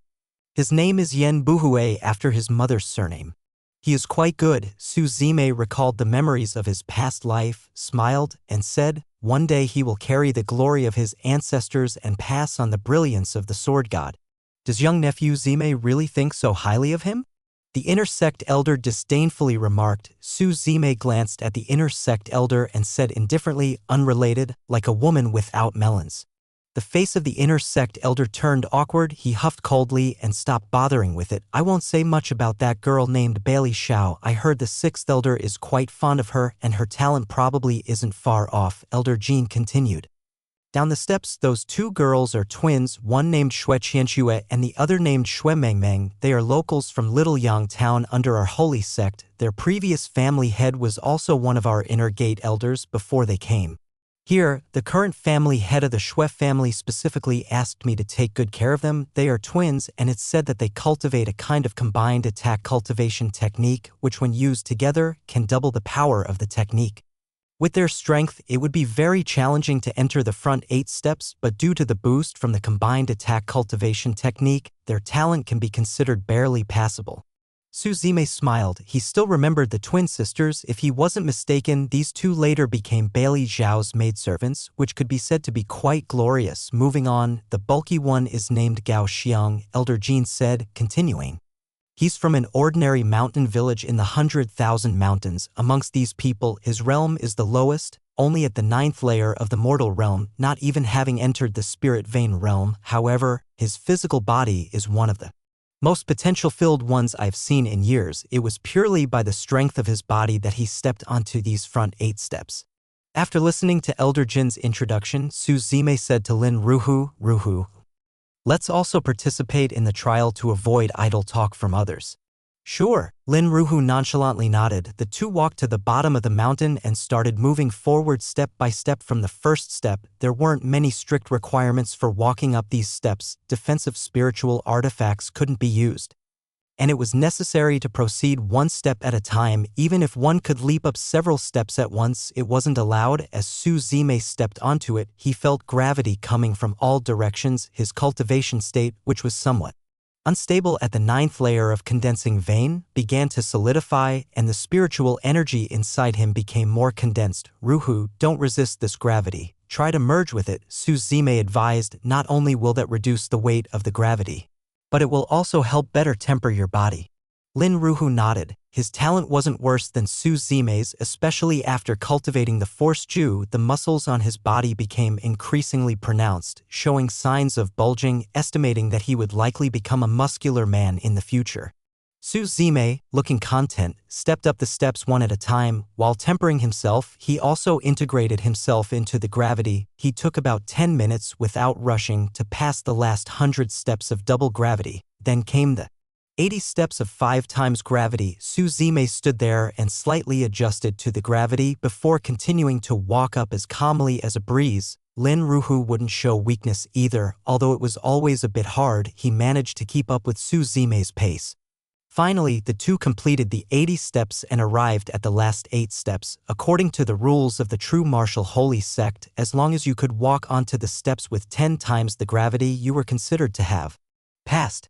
His name is Yen Buhue, after his mother's surname. He is quite good. Suzume recalled the memories of his past life, smiled, and said, "One day he will carry the glory of his ancestors and pass on the brilliance of the Sword God." Does young nephew Zime really think so highly of him? The inner sect elder disdainfully remarked. Suzume glanced at the inner sect elder and said indifferently, "Unrelated, like a woman without melons." The face of the inner sect elder turned awkward. He huffed coldly and stopped bothering with it. "I won't say much about that girl named Bailey Xiao. I heard the 6th elder is quite fond of her, and her talent probably isn't far off," Elder Jean continued. Down the steps, those 2 girls are twins, one named Xue Qianxue and the other named Xue Mengmeng. They are locals from Little Yang Town under our holy sect. Their previous family head was also one of our inner gate elders before they came here. The current family head of the Xue family specifically asked me to take good care of them. They are twins, and it's said that they cultivate a kind of combined attack cultivation technique, which when used together, can double the power of the technique. With their strength, it would be very challenging to enter the front 8 steps, but due to the boost from the combined attack cultivation technique, their talent can be considered barely passable. Suzume smiled. He still remembered the twin sisters. If he wasn't mistaken, these 2 later became Bailey Zhao's maidservants, which could be said to be quite glorious. Moving on, the bulky one is named Gao Xiang, Elder Jean said, continuing. He's from an ordinary mountain village in the 100,000 mountains. Amongst these people, his realm is the lowest. only at the 9th layer of the mortal realm, not even having entered the spirit vein realm. However, his physical body is one of the most potential-filled ones I've seen in years. It was purely by the strength of his body that he stepped onto these front 8 steps. After listening to Elder Jin's introduction, Suzume said to Lin Ruhu, let's also participate in the trial to avoid idle talk from others. Sure, Lin Ruhu nonchalantly nodded. The two walked to the bottom of the mountain and started moving forward step by step from the first step. There weren't many strict requirements for walking up these steps. Defensive spiritual artifacts couldn't be used, and it was necessary to proceed one step at a time. Even if one could leap up several steps at once, it wasn't allowed. As Suzume stepped onto it, he felt gravity coming from all directions. His cultivation state, which was somewhat unstable at the 9th layer of condensing vein, began to solidify, and the spiritual energy inside him became more condensed. Ruhu, don't resist this gravity. Try to merge with it, Suzume advised. Not only will that reduce the weight of the gravity, but it will also help better temper your body. Lin Ruhu nodded. His talent wasn't worse than Suzume's, especially after cultivating the Force Ju. The muscles on his body became increasingly pronounced, showing signs of bulging, estimating that he would likely become a muscular man in the future. Suzume, looking content, stepped up the steps one at a time. While tempering himself, he also integrated himself into the gravity. He took about 10 minutes without rushing to pass the last 100 steps of double gravity. Then came the 80 steps of 5 times gravity. Suzume stood there and slightly adjusted to the gravity before continuing to walk up as calmly as a breeze. Lin Ruhu wouldn't show weakness either. Although it was always a bit hard, he managed to keep up with Suzume's pace. Finally, the two completed the 80 steps and arrived at the last 8 steps. According to the rules of the true martial holy sect, as long as you could walk onto the steps with 10 times the gravity, you were considered to have passed.